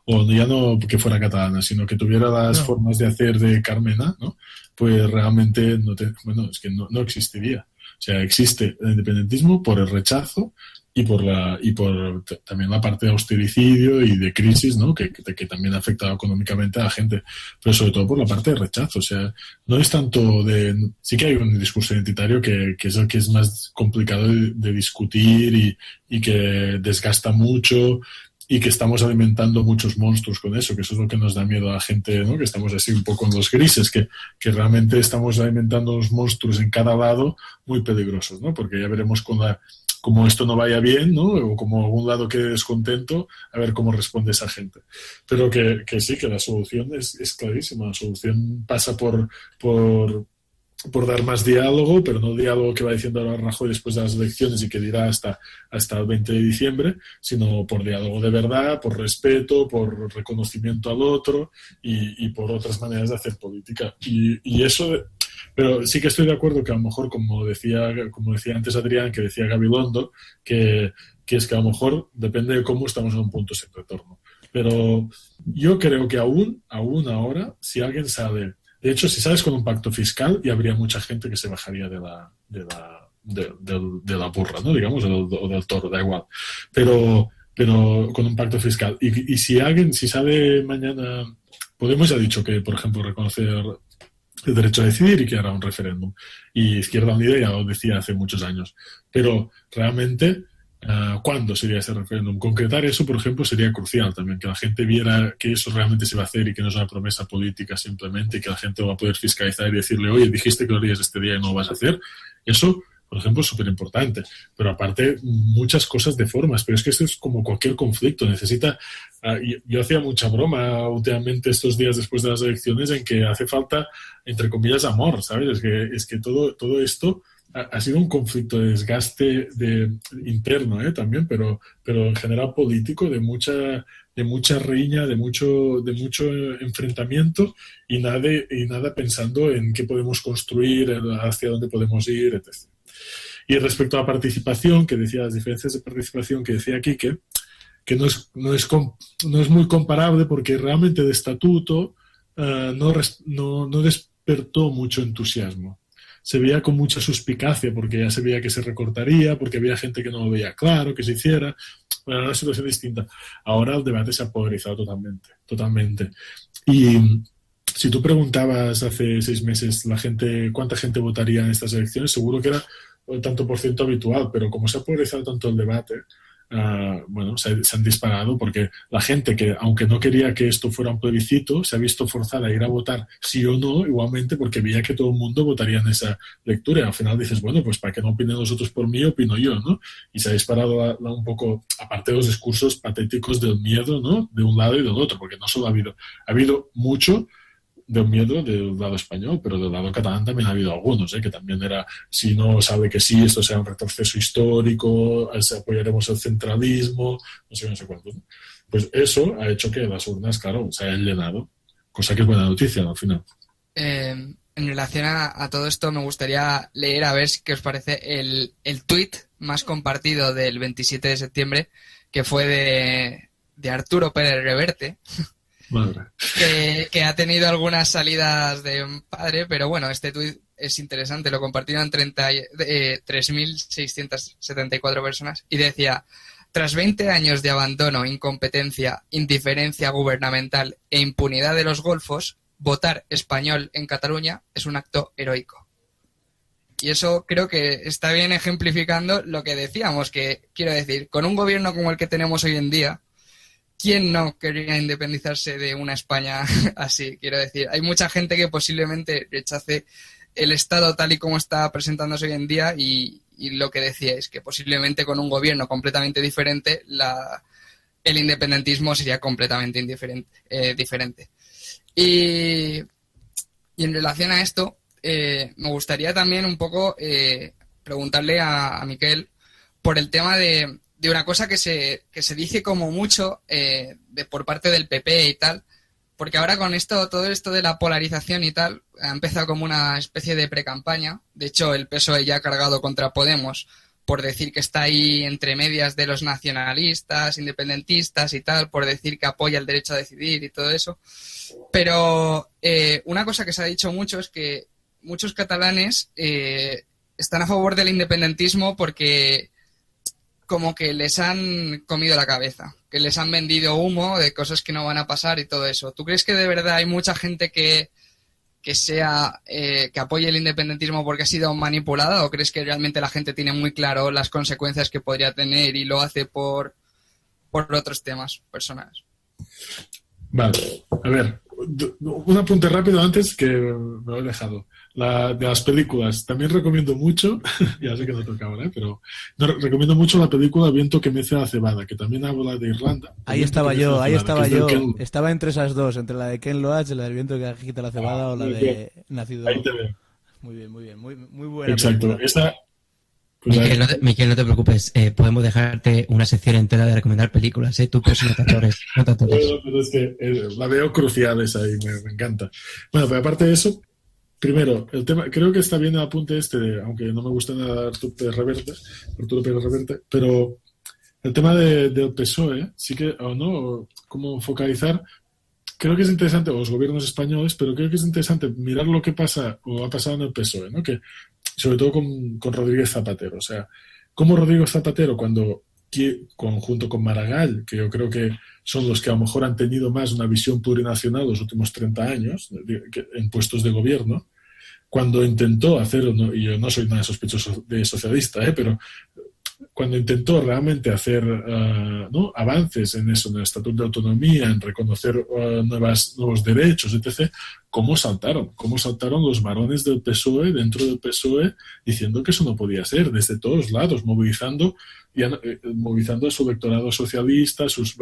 o ya no que fuera catalana, sino que tuviera las formas de hacer de Carmena, ¿no? Pues realmente es que no existiría. O sea, existe el independentismo por el rechazo y por también la parte de austericidio y de crisis, ¿no? Que también ha afectado económicamente a la gente, pero sobre todo por la parte de rechazo. O sea, no es tanto sí que hay un discurso identitario que es el que es más complicado de discutir y que desgasta mucho, y que estamos alimentando muchos monstruos con eso, que eso es lo que nos da miedo a la gente, ¿no? Que estamos así un poco en los grises, que realmente estamos alimentando unos monstruos en cada lado muy peligrosos, ¿no? Porque ya veremos como esto no vaya bien, ¿no? O como algún lado quede descontento, a ver cómo responde esa gente. Pero que sí, que la solución es clarísima. La solución pasa por dar más diálogo, pero no diálogo que va diciendo ahora Rajoy después de las elecciones y que dirá hasta el 20 de diciembre, sino por diálogo de verdad, por respeto, por reconocimiento al otro y por otras maneras de hacer política. Y eso... Pero sí que estoy de acuerdo que a lo mejor, como decía antes Adrián, que decía Gabilondo, que es que a lo mejor depende de cómo estamos en un punto sin retorno. Pero yo creo que aún ahora, si alguien sale... De hecho, si sales con un pacto fiscal, ya habría mucha gente que se bajaría de la burra, ¿no? Digamos, o del toro, da igual. Pero con un pacto fiscal. Y si sale mañana... Podemos ya ha dicho que, por ejemplo, reconocer el derecho a decidir y que hará un referéndum. Y Izquierda Unida ya lo decía hace muchos años. Pero realmente, ¿cuándo sería ese referéndum? Concretar eso, por ejemplo, sería crucial también, que la gente viera que eso realmente se va a hacer y que no es una promesa política simplemente, y que la gente lo va a poder fiscalizar y decirle, oye, dijiste que lo harías este día y no lo vas a hacer. Eso, por ejemplo, es súper importante. Pero aparte, muchas cosas de formas. Pero es que esto es como cualquier conflicto. Necesita... yo hacía mucha broma últimamente estos días después de las elecciones en que hace falta, entre comillas, amor, ¿sabes? Es que todo esto ha sido un conflicto de desgaste interno, también, pero en general político, de mucha riña, de mucho enfrentamiento y nada pensando en qué podemos construir, hacia dónde podemos ir, etc. Y respecto a la participación, que decía las diferencias de participación que decía Quique, que no es muy comparable porque realmente de estatuto no despertó mucho entusiasmo. Se veía con mucha suspicacia porque ya se veía que se recortaría, porque había gente que no lo veía claro, que se hiciera. Bueno, era una situación distinta. Ahora el debate se ha polarizado totalmente. Y si tú preguntabas hace 6 meses cuánta gente votaría en estas elecciones, seguro que era el tanto por ciento habitual, pero como se ha polarizado tanto el debate, se han disparado porque la gente que, aunque no quería que esto fuera un plebiscito, se ha visto forzada a ir a votar sí o no, igualmente porque veía que todo el mundo votaría en esa lectura. Y al final dices, bueno, pues para que no opinen los otros por mí, opino yo, ¿no? Y se ha disparado un poco, aparte de los discursos patéticos del miedo, ¿no? De un lado y del otro, porque no solo ha habido mucho de un miedo del lado español, pero del lado catalán también ha habido algunos, que también era, si no sabe que sí, esto sea un retroceso histórico, apoyaremos el centralismo, no sé cuánto, ¿no? Pues eso ha hecho que las urnas, claro, se hayan llenado, cosa que es buena noticia al final. En relación a todo esto, me gustaría leer a ver qué os parece el tuit más compartido del 27 de septiembre, que fue de Arturo Pérez Reverte. Madre. Que ha tenido algunas salidas de padre, pero bueno, este tuit es interesante, lo compartieron 3.674 personas y decía: tras 20 años de abandono, incompetencia, indiferencia gubernamental e impunidad de los golfos, votar español en Cataluña es un acto heroico. Y eso creo que está bien ejemplificando lo que decíamos, que quiero decir, con un gobierno como el que tenemos hoy en día, ¿quién no querría independizarse de una España así? Quiero decir, hay mucha gente que posiblemente rechace el Estado tal y como está presentándose hoy en día y lo que decíais, que posiblemente con un gobierno completamente diferente el independentismo sería completamente diferente. Y en relación a esto, me gustaría también un poco preguntarle a Miquel por el tema de una cosa que se dice como mucho por parte del PP y tal, porque ahora con todo esto de la polarización y tal, ha empezado como una especie de precampaña. De hecho, el PSOE ya ha cargado contra Podemos por decir que está ahí entre medias de los nacionalistas, independentistas y tal, por decir que apoya el derecho a decidir y todo eso. Pero una cosa que se ha dicho mucho es que muchos catalanes están a favor del independentismo porque como que les han comido la cabeza, que les han vendido humo de cosas que no van a pasar y todo eso. ¿Tú crees que de verdad hay mucha gente que apoye el independentismo porque ha sido manipulada, o crees que realmente la gente tiene muy claro las consecuencias que podría tener y lo hace por otros temas personales? Vale, a ver, un apunte rápido antes que me lo he dejado. De las películas, también recomiendo mucho, ya sé que no toca ahora, pero recomiendo mucho la película Viento que mece la cebada, que también habla de Irlanda. Ahí estaba yo. Estaba entre esas dos, entre la de Ken Loach y la del Viento que agita la cebada, o la de Nacido. Ahí te veo. Muy bien, muy buena. Exacto. Película. Miquel, no te preocupes, podemos dejarte una sección entera de recomendar películas, tú pues no te atores. Pero es que la veo crucial esa y me encanta. Bueno, pero aparte de eso, primero, el tema, creo que está bien el apunte aunque no me gusta nada Arturo Pérez Reverte, pero el tema del PSOE, sí que, o no, cómo focalizar, creo que es interesante, o los gobiernos españoles, pero creo que es interesante mirar lo que pasa o ha pasado en el PSOE, ¿no? Que sobre todo con Rodríguez Zapatero, o sea, cómo Rodríguez Zapatero junto con Maragall, que yo creo que son los que a lo mejor han tenido más una visión plurinacional los últimos 30 años en puestos de gobierno, cuando intentó y yo no soy nada sospechoso de socialista, pero cuando intentó realmente hacer avances en eso, en el Estatuto de Autonomía, en reconocer nuevos derechos, etc., ¿cómo saltaron los varones del PSOE, dentro del PSOE, diciendo que eso no podía ser, desde todos lados, movilizando a su electorado socialista, sus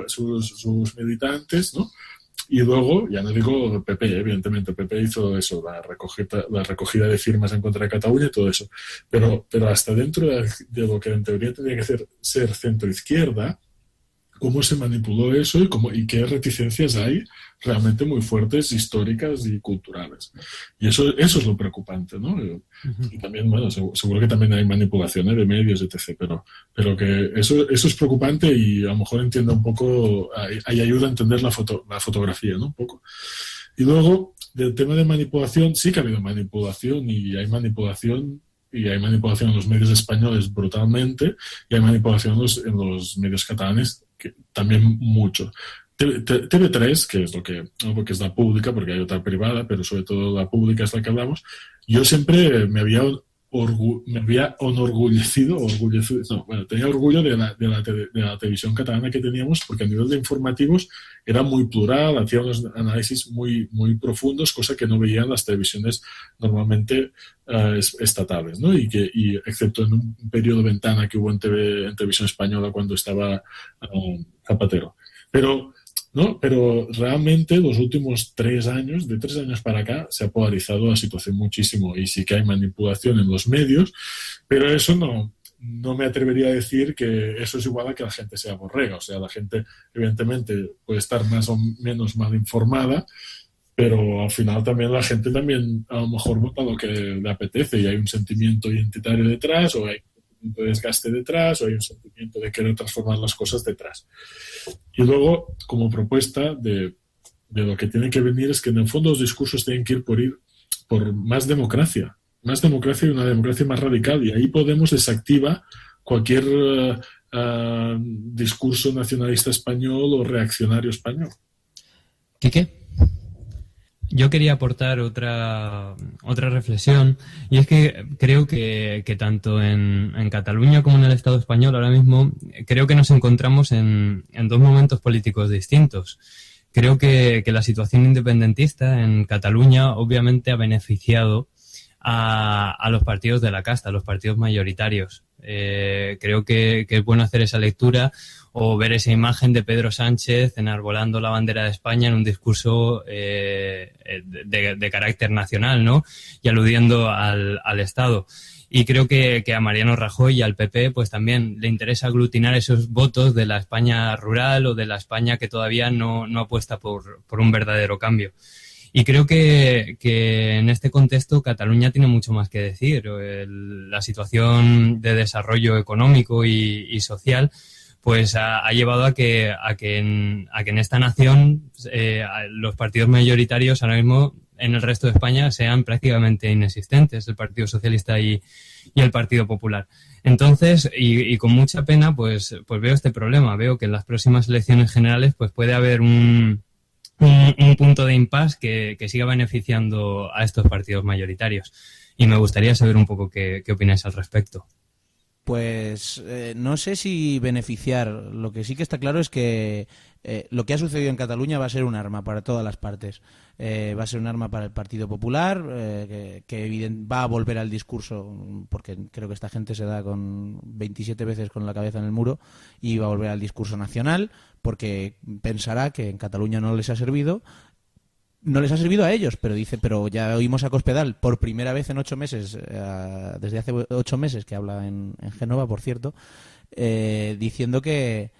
militantes, ¿no? Y luego, ya no digo el PP, evidentemente, el PP hizo eso, la recogida de firmas en contra de Cataluña y todo eso. Pero hasta dentro de lo que en teoría tendría que ser centro-izquierda, cómo se manipuló eso y qué reticencias hay realmente muy fuertes, históricas y culturales. Y eso es lo preocupante, ¿no? Y también, bueno, seguro que también hay manipulaciones de medios, etc. Pero que eso es preocupante y a lo mejor entiendo un poco, hay ayuda a entender la fotografía, ¿no? Un poco. Y luego, del tema de manipulación, sí que ha habido manipulación y hay manipulación en los medios españoles brutalmente, y hay manipulación en los medios catalanes también mucho. TV3, que es porque es la pública, porque hay otra privada, pero sobre todo la pública es la que hablamos, yo siempre me había tenía orgullo de la televisión catalana que teníamos, porque a nivel de informativos era muy plural, hacía unos análisis muy, muy profundos, cosa que no veían las televisiones normalmente estatales, ¿no? Y excepto en un periodo de ventana que hubo en televisión española cuando estaba Zapatero. Pero realmente los últimos 3 años, de 3 años para acá, se ha polarizado la situación muchísimo y sí que hay manipulación en los medios, pero eso no me atrevería a decir que eso es igual a que la gente sea borrega. O sea, la gente evidentemente puede estar más o menos mal informada, pero al final también la gente también a lo mejor vota lo que le apetece y hay un sentimiento identitario detrás, o hay de desgaste detrás, o hay un sentimiento de querer transformar las cosas detrás. Y luego, como propuesta de lo que tiene que venir, es que en el fondo los discursos tienen que ir por más democracia y una democracia más radical, y ahí Podemos desactiva cualquier discurso nacionalista español o reaccionario español. ¿Qué? Yo quería aportar otra reflexión, y es que creo que tanto en Cataluña como en el Estado español ahora mismo, creo que nos encontramos en 2 momentos políticos distintos. Creo que la situación independentista en Cataluña obviamente ha beneficiado a los partidos de la casta, a los partidos mayoritarios. Creo que es bueno hacer esa lectura o ver esa imagen de Pedro Sánchez enarbolando la bandera de España en un discurso de carácter nacional, ¿no? Y aludiendo al Estado. Y creo que a Mariano Rajoy y al PP pues también le interesa aglutinar esos votos de la España rural o de la España que todavía no apuesta por un verdadero cambio. Y creo que en este contexto Cataluña tiene mucho más que decir. La situación de desarrollo económico y social pues ha llevado a que en esta nación los partidos mayoritarios ahora mismo en el resto de España sean prácticamente inexistentes, el Partido Socialista y el Partido Popular. Entonces, y con mucha pena, pues veo este problema. Veo que en las próximas elecciones generales pues puede haber un punto de impasse que siga beneficiando a estos partidos mayoritarios. Y me gustaría saber un poco qué opináis al respecto. Pues no sé si beneficiar. Lo que sí que está claro es que lo que ha sucedido en Cataluña va a ser un arma para todas las partes. Va a ser un arma para el Partido Popular, que va a volver al discurso, porque creo que esta gente se da con 27 veces con la cabeza en el muro, y va a volver al discurso nacional, porque pensará que en Cataluña no les ha servido. No les ha servido a ellos, pero ya oímos a Cospedal por primera vez en 8 meses, desde hace 8 meses que habla en Génova, por cierto, diciendo que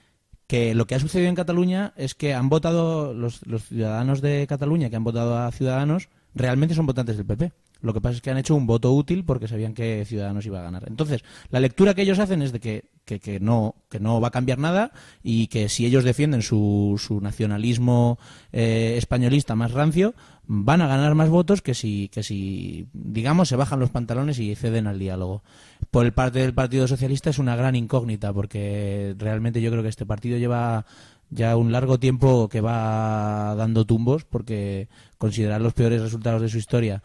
lo que ha sucedido en Cataluña es que han votado los ciudadanos de Cataluña, que han votado a Ciudadanos, realmente son votantes del PP. Lo que pasa es que han hecho un voto útil porque sabían que Ciudadanos iba a ganar. Entonces, la lectura que ellos hacen es de que no va a cambiar nada, y que si ellos defienden su nacionalismo españolista más rancio, van a ganar más votos que si digamos se bajan los pantalones y ceden al diálogo. Por el parte del Partido Socialista es una gran incógnita, porque realmente yo creo que este partido lleva ya un largo tiempo que va dando tumbos, porque considerar los peores resultados de su historia,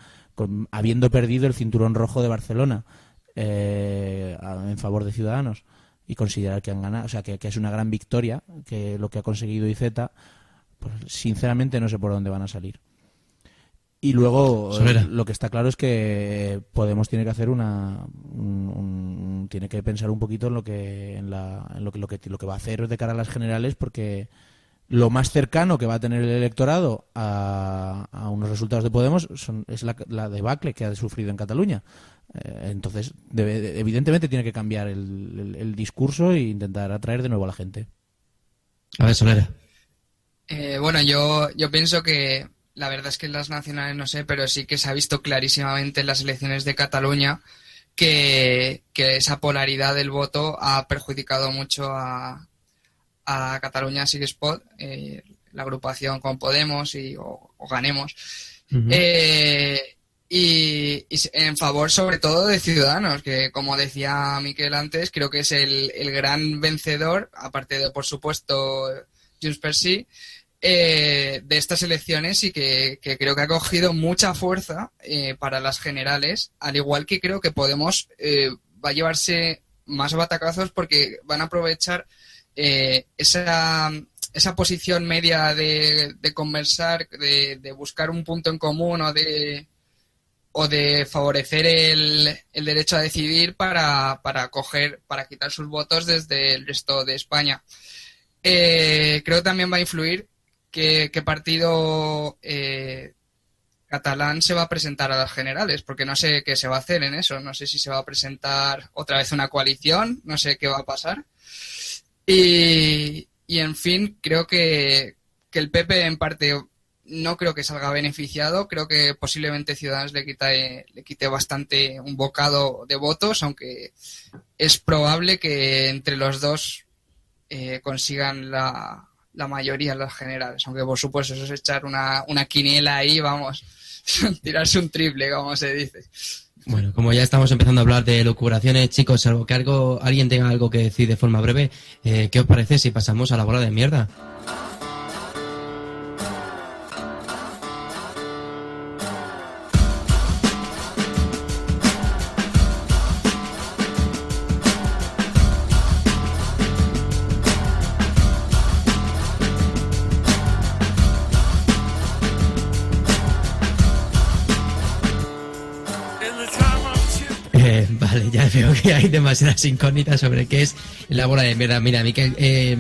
habiendo perdido el cinturón rojo de Barcelona en favor de Ciudadanos, y considerar que han ganado, o sea, que es una gran victoria, que lo que ha conseguido IZ, pues sinceramente no sé por dónde van a salir. Y luego lo que está claro es que Podemos tiene que hacer tiene que pensar un poquito en lo que va a hacer de cara a las generales, porque lo más cercano que va a tener el electorado a unos resultados de Podemos es la debacle que ha sufrido en Cataluña. Entonces, evidentemente tiene que cambiar el discurso e intentar atraer de nuevo a la gente. A ver, Solera. Bueno, yo pienso que la verdad es que en las nacionales no sé, pero sí que se ha visto clarísimamente en las elecciones de Cataluña que esa polaridad del voto ha perjudicado mucho a Cataluña Sí que es Pot, la agrupación con Podemos o Ganemos. Uh-huh. Y en favor sobre todo de Ciudadanos, que como decía Miquel antes, creo que es el gran vencedor, aparte de, por supuesto, Junts per Sí, de estas elecciones, y que creo que ha cogido mucha fuerza para las generales, al igual que creo que Podemos va a llevarse más batacazos porque van a aprovechar esa posición media de conversar, de buscar un punto en común o de favorecer el derecho a decidir para quitar sus votos desde el resto de España. Creo que también va a influir qué partido catalán se va a presentar a las generales, porque no sé qué se va a hacer en eso. No sé si se va a presentar otra vez una coalición, no sé qué va a pasar. Y en fin, creo que el PP en parte no creo que salga beneficiado. Creo que posiblemente Ciudadanos le quite bastante un bocado de votos, aunque es probable que entre los dos consigan la mayoría en las generales. Aunque por supuesto eso es echar una quiniela ahí, vamos, tirarse un triple, como se dice. Bueno, como ya estamos empezando a hablar de locuraciones, chicos, salvo que alguien tenga algo que decir de forma breve, ¿qué os parece si pasamos a la bola de mierda? Vale, ya veo que hay demasiadas incógnitas sobre qué es la bola de mierda. Mira, Miquel, te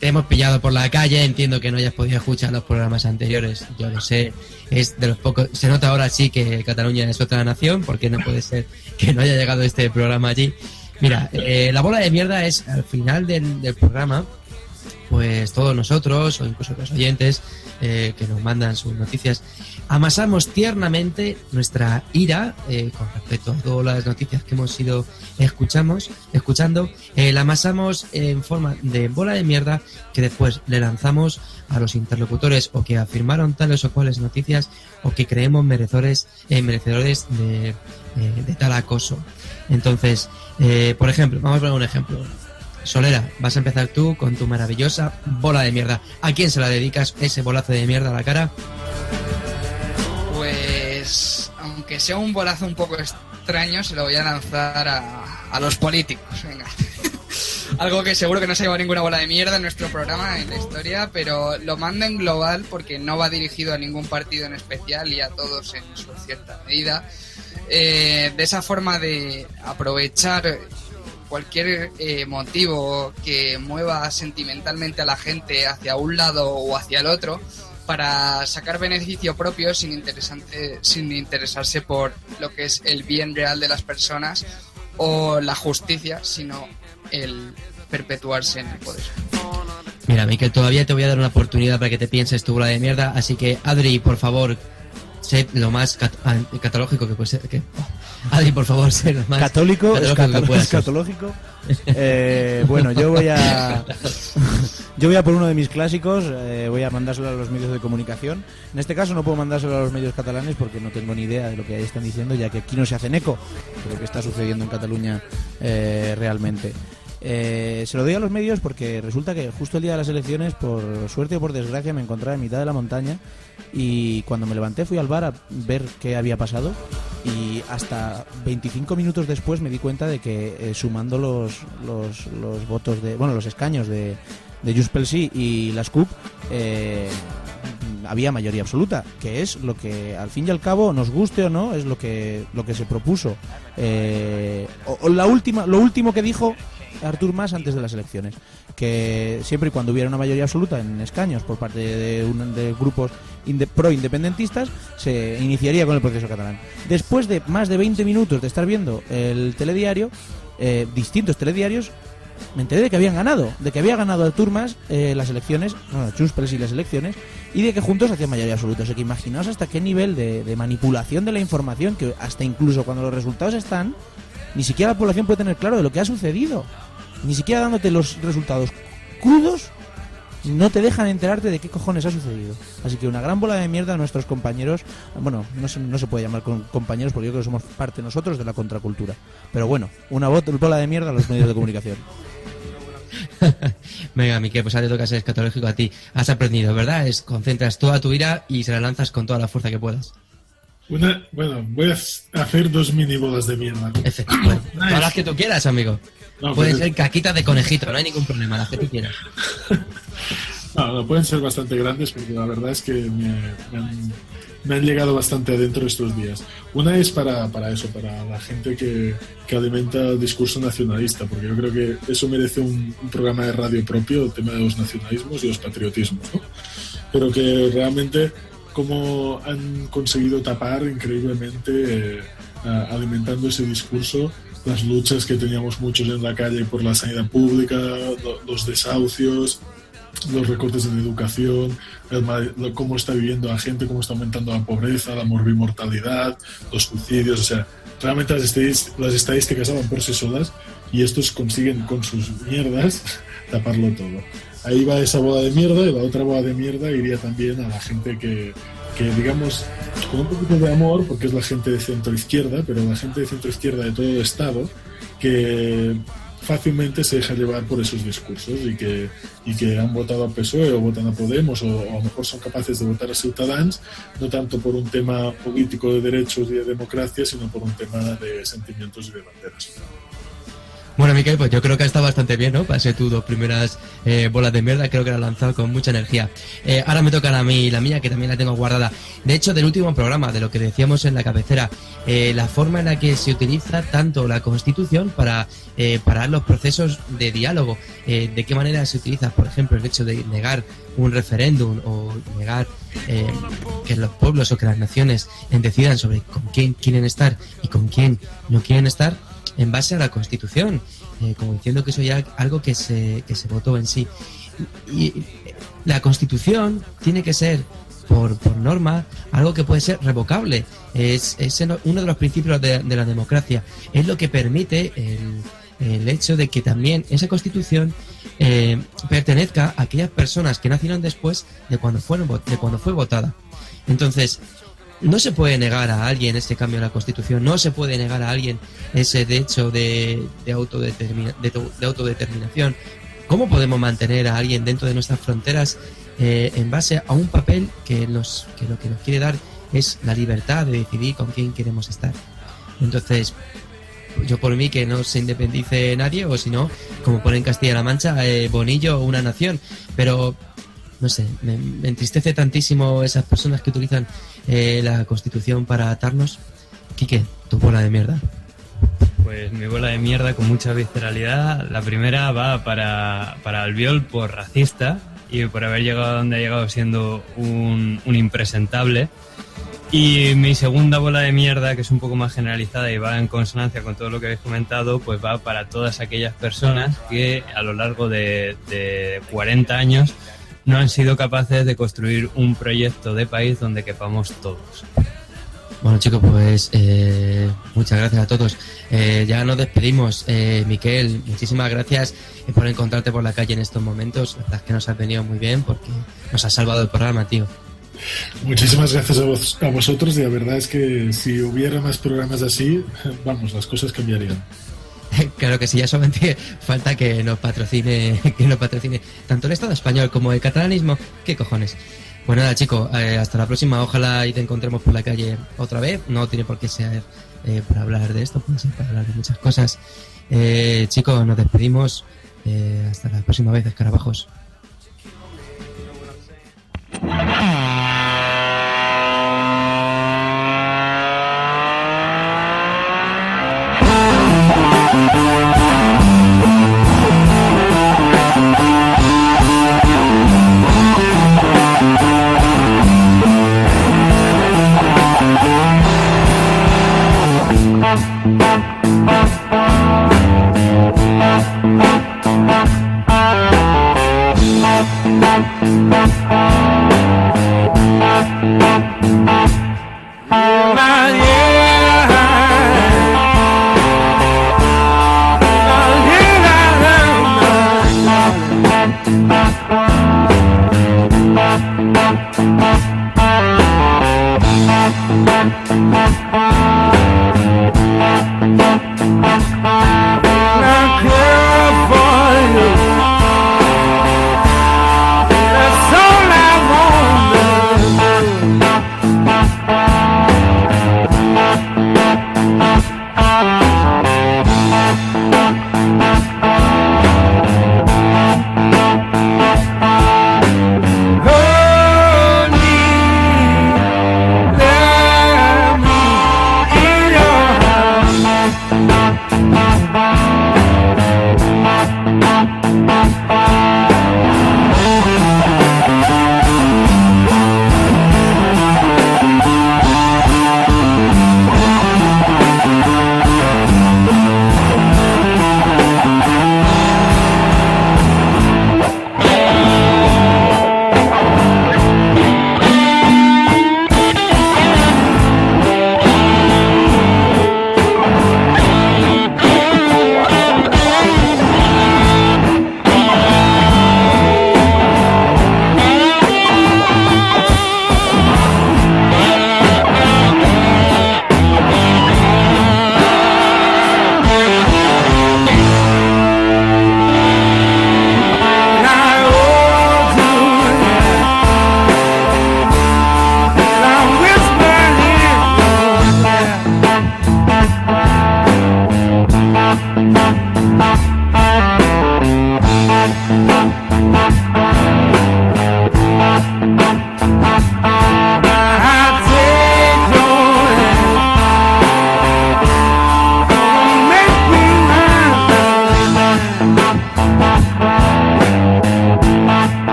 hemos pillado por la calle, entiendo que no hayas podido escuchar los programas anteriores, yo lo sé, es de los pocos, se nota ahora sí que Cataluña es otra nación, porque no puede ser que no haya llegado este programa allí. Mira, la bola de mierda es al final del programa, pues todos nosotros, o incluso los oyentes que nos mandan sus noticias, amasamos tiernamente nuestra ira con respecto a todas las noticias que hemos ido escuchando, la amasamos en forma de bola de mierda que después le lanzamos a los interlocutores o que afirmaron tales o cuales noticias o que creemos merecedores de tal acoso. Entonces, por ejemplo, vamos a poner un ejemplo. Solera, vas a empezar tú con tu maravillosa bola de mierda. ¿A quién se la dedicas ese bolazo de mierda a la cara? Pues, aunque sea un bolazo un poco extraño, se lo voy a lanzar a los políticos. Venga. Algo que seguro que no se ha llevado ninguna bola de mierda en nuestro programa, en la historia, pero lo mando en global porque no va dirigido a ningún partido en especial y a todos en su cierta medida. De esa forma de aprovechar cualquier motivo que mueva sentimentalmente a la gente hacia un lado o hacia el otro para sacar beneficio propio sin interesarse por lo que es el bien real de las personas o la justicia, sino el perpetuarse en el poder. Mira, Miquel, todavía te voy a dar una oportunidad para que te pienses tu bola de mierda, así que Adri, por favor, sé lo más catológico que puede ser. Adri, por favor, sé lo más católico que puedas ser. Catológico. Bueno, yo voy a por uno de mis clásicos, voy a mandárselo a los medios de comunicación. En este caso no puedo mandárselo a los medios catalanes porque no tengo ni idea de lo que ahí están diciendo, ya que aquí no se hacen eco de lo que está sucediendo en Cataluña realmente. Se lo doy a los medios porque resulta que justo el día de las elecciones, por suerte o por desgracia, me encontraba en mitad de la montaña y cuando me levanté fui al bar a ver qué había pasado y hasta 25 minutos después me di cuenta de que sumando los votos los escaños de Junts pel Sí y las CUP había mayoría absoluta, que es lo que al fin y al cabo, nos guste o no, es lo que se propuso. Lo último que dijo Artur Mas antes de las elecciones, que siempre y cuando hubiera una mayoría absoluta en escaños por parte de grupos pro-independentistas, se iniciaría con el proceso catalán. Después de más de 20 minutos de estar viendo el telediario, distintos telediarios, me enteré de que habían ganado, de que había ganado Artur Mas las elecciones, bueno, Junts pel Sí las elecciones, y de que juntos hacían mayoría absoluta. O sea que imaginaos hasta qué nivel de manipulación de la información, que hasta incluso cuando los resultados están, ni siquiera la población puede tener claro de lo que ha sucedido. Ni siquiera dándote los resultados crudos, no te dejan enterarte de qué cojones ha sucedido. Así que una gran bola de mierda a nuestros compañeros. Bueno, no se puede llamar compañeros porque yo creo que somos parte nosotros de la contracultura. Pero bueno, una bola de mierda a los medios de comunicación. Venga, Miquel, pues ahora te toca ser escatológico a ti. Has aprendido, ¿verdad? Concentras toda tu ira y se la lanzas con toda la fuerza que puedas. Bueno, voy a hacer 2 mini bolas de mierda. Efectivamente. Todas las que tú quieras, amigo. No, pueden ser caquitas de conejito, no hay ningún problema, las que tú quieras. No, pueden ser bastante grandes porque la verdad es que me han llegado bastante adentro estos días. Una es para eso, para la gente que alimenta el discurso nacionalista, porque yo creo que eso merece un programa de radio propio, el tema de los nacionalismos y los patriotismos, ¿no? Pero que realmente cómo han conseguido tapar increíblemente, alimentando ese discurso, las luchas que teníamos muchos en la calle por la sanidad pública, los desahucios, los recortes en educación, cómo está viviendo la gente, cómo está aumentando la pobreza, la morbimortalidad, los suicidios. O sea, realmente las estadísticas hablan por sí solas y estos consiguen con sus mierdas taparlo todo. Ahí va esa bola de mierda, y la otra bola de mierda iría también a la gente que digamos, con un poquito de amor, porque es la gente de centro-izquierda, pero la gente de centro-izquierda de todo el Estado, que fácilmente se deja llevar por esos discursos y que han votado a PSOE o votan a Podemos o a lo mejor son capaces de votar a Ciutadans, no tanto por un tema político de derechos y de democracia, sino por un tema de sentimientos y de banderas. Bueno, Miquel, pues yo creo que ha estado bastante bien, ¿no? Para ser tus 2 primeras bolas de mierda, creo que la has lanzado con mucha energía. Ahora me toca a mí la mía, que también la tengo guardada. De hecho, del último programa, de lo que decíamos en la cabecera, la forma en la que se utiliza tanto la Constitución para parar los procesos de diálogo, de qué manera se utiliza, por ejemplo, el hecho de negar un referéndum o negar que los pueblos o que las naciones decidan sobre con quién quieren estar y con quién no quieren estar, en base a la Constitución, como diciendo que eso ya es algo que se votó en sí. Y la Constitución tiene que ser, por norma, algo que puede ser revocable. Es uno de los principios de la democracia. Es lo que permite el hecho de que también esa Constitución pertenezca a aquellas personas que nacieron después de cuando fue votada. Entonces, no se puede negar a alguien este cambio en la Constitución, no se puede negar a alguien ese derecho de autodeterminación. ¿Cómo podemos mantener a alguien dentro de nuestras fronteras en base a un papel que lo que nos quiere dar es la libertad de decidir con quién queremos estar? Entonces, yo por mí que no se independice nadie, o si no, como pone en Castilla-La Mancha, Bonillo o una nación, pero no sé, me entristece tantísimo esas personas que utilizan la Constitución para atarnos. Quique, tu bola de mierda. Pues mi bola de mierda con mucha visceralidad. La primera va para Albiol por racista y por haber llegado a donde ha llegado siendo un impresentable. Y mi segunda bola de mierda, que es un poco más generalizada y va en consonancia con todo lo que habéis comentado, pues va para todas aquellas personas que a lo largo de 40 años no han sido capaces de construir un proyecto de país donde quepamos todos. Bueno, chicos, pues muchas gracias a todos. Ya nos despedimos. Miquel, muchísimas gracias por encontrarte por la calle en estos momentos. La verdad es que nos has venido muy bien porque nos has salvado el programa, tío. Muchísimas gracias a vosotros, y la verdad es que si hubiera más programas así, vamos, las cosas cambiarían. Claro que sí, ya solamente falta que nos patrocine tanto el Estado español como el catalanismo. ¿Qué cojones? Pues nada, chicos, hasta la próxima. Ojalá y te encontremos por la calle otra vez. No tiene por qué ser para hablar de esto, puede ser para hablar de muchas cosas. Chicos, nos despedimos. Hasta la próxima vez, escarabajos.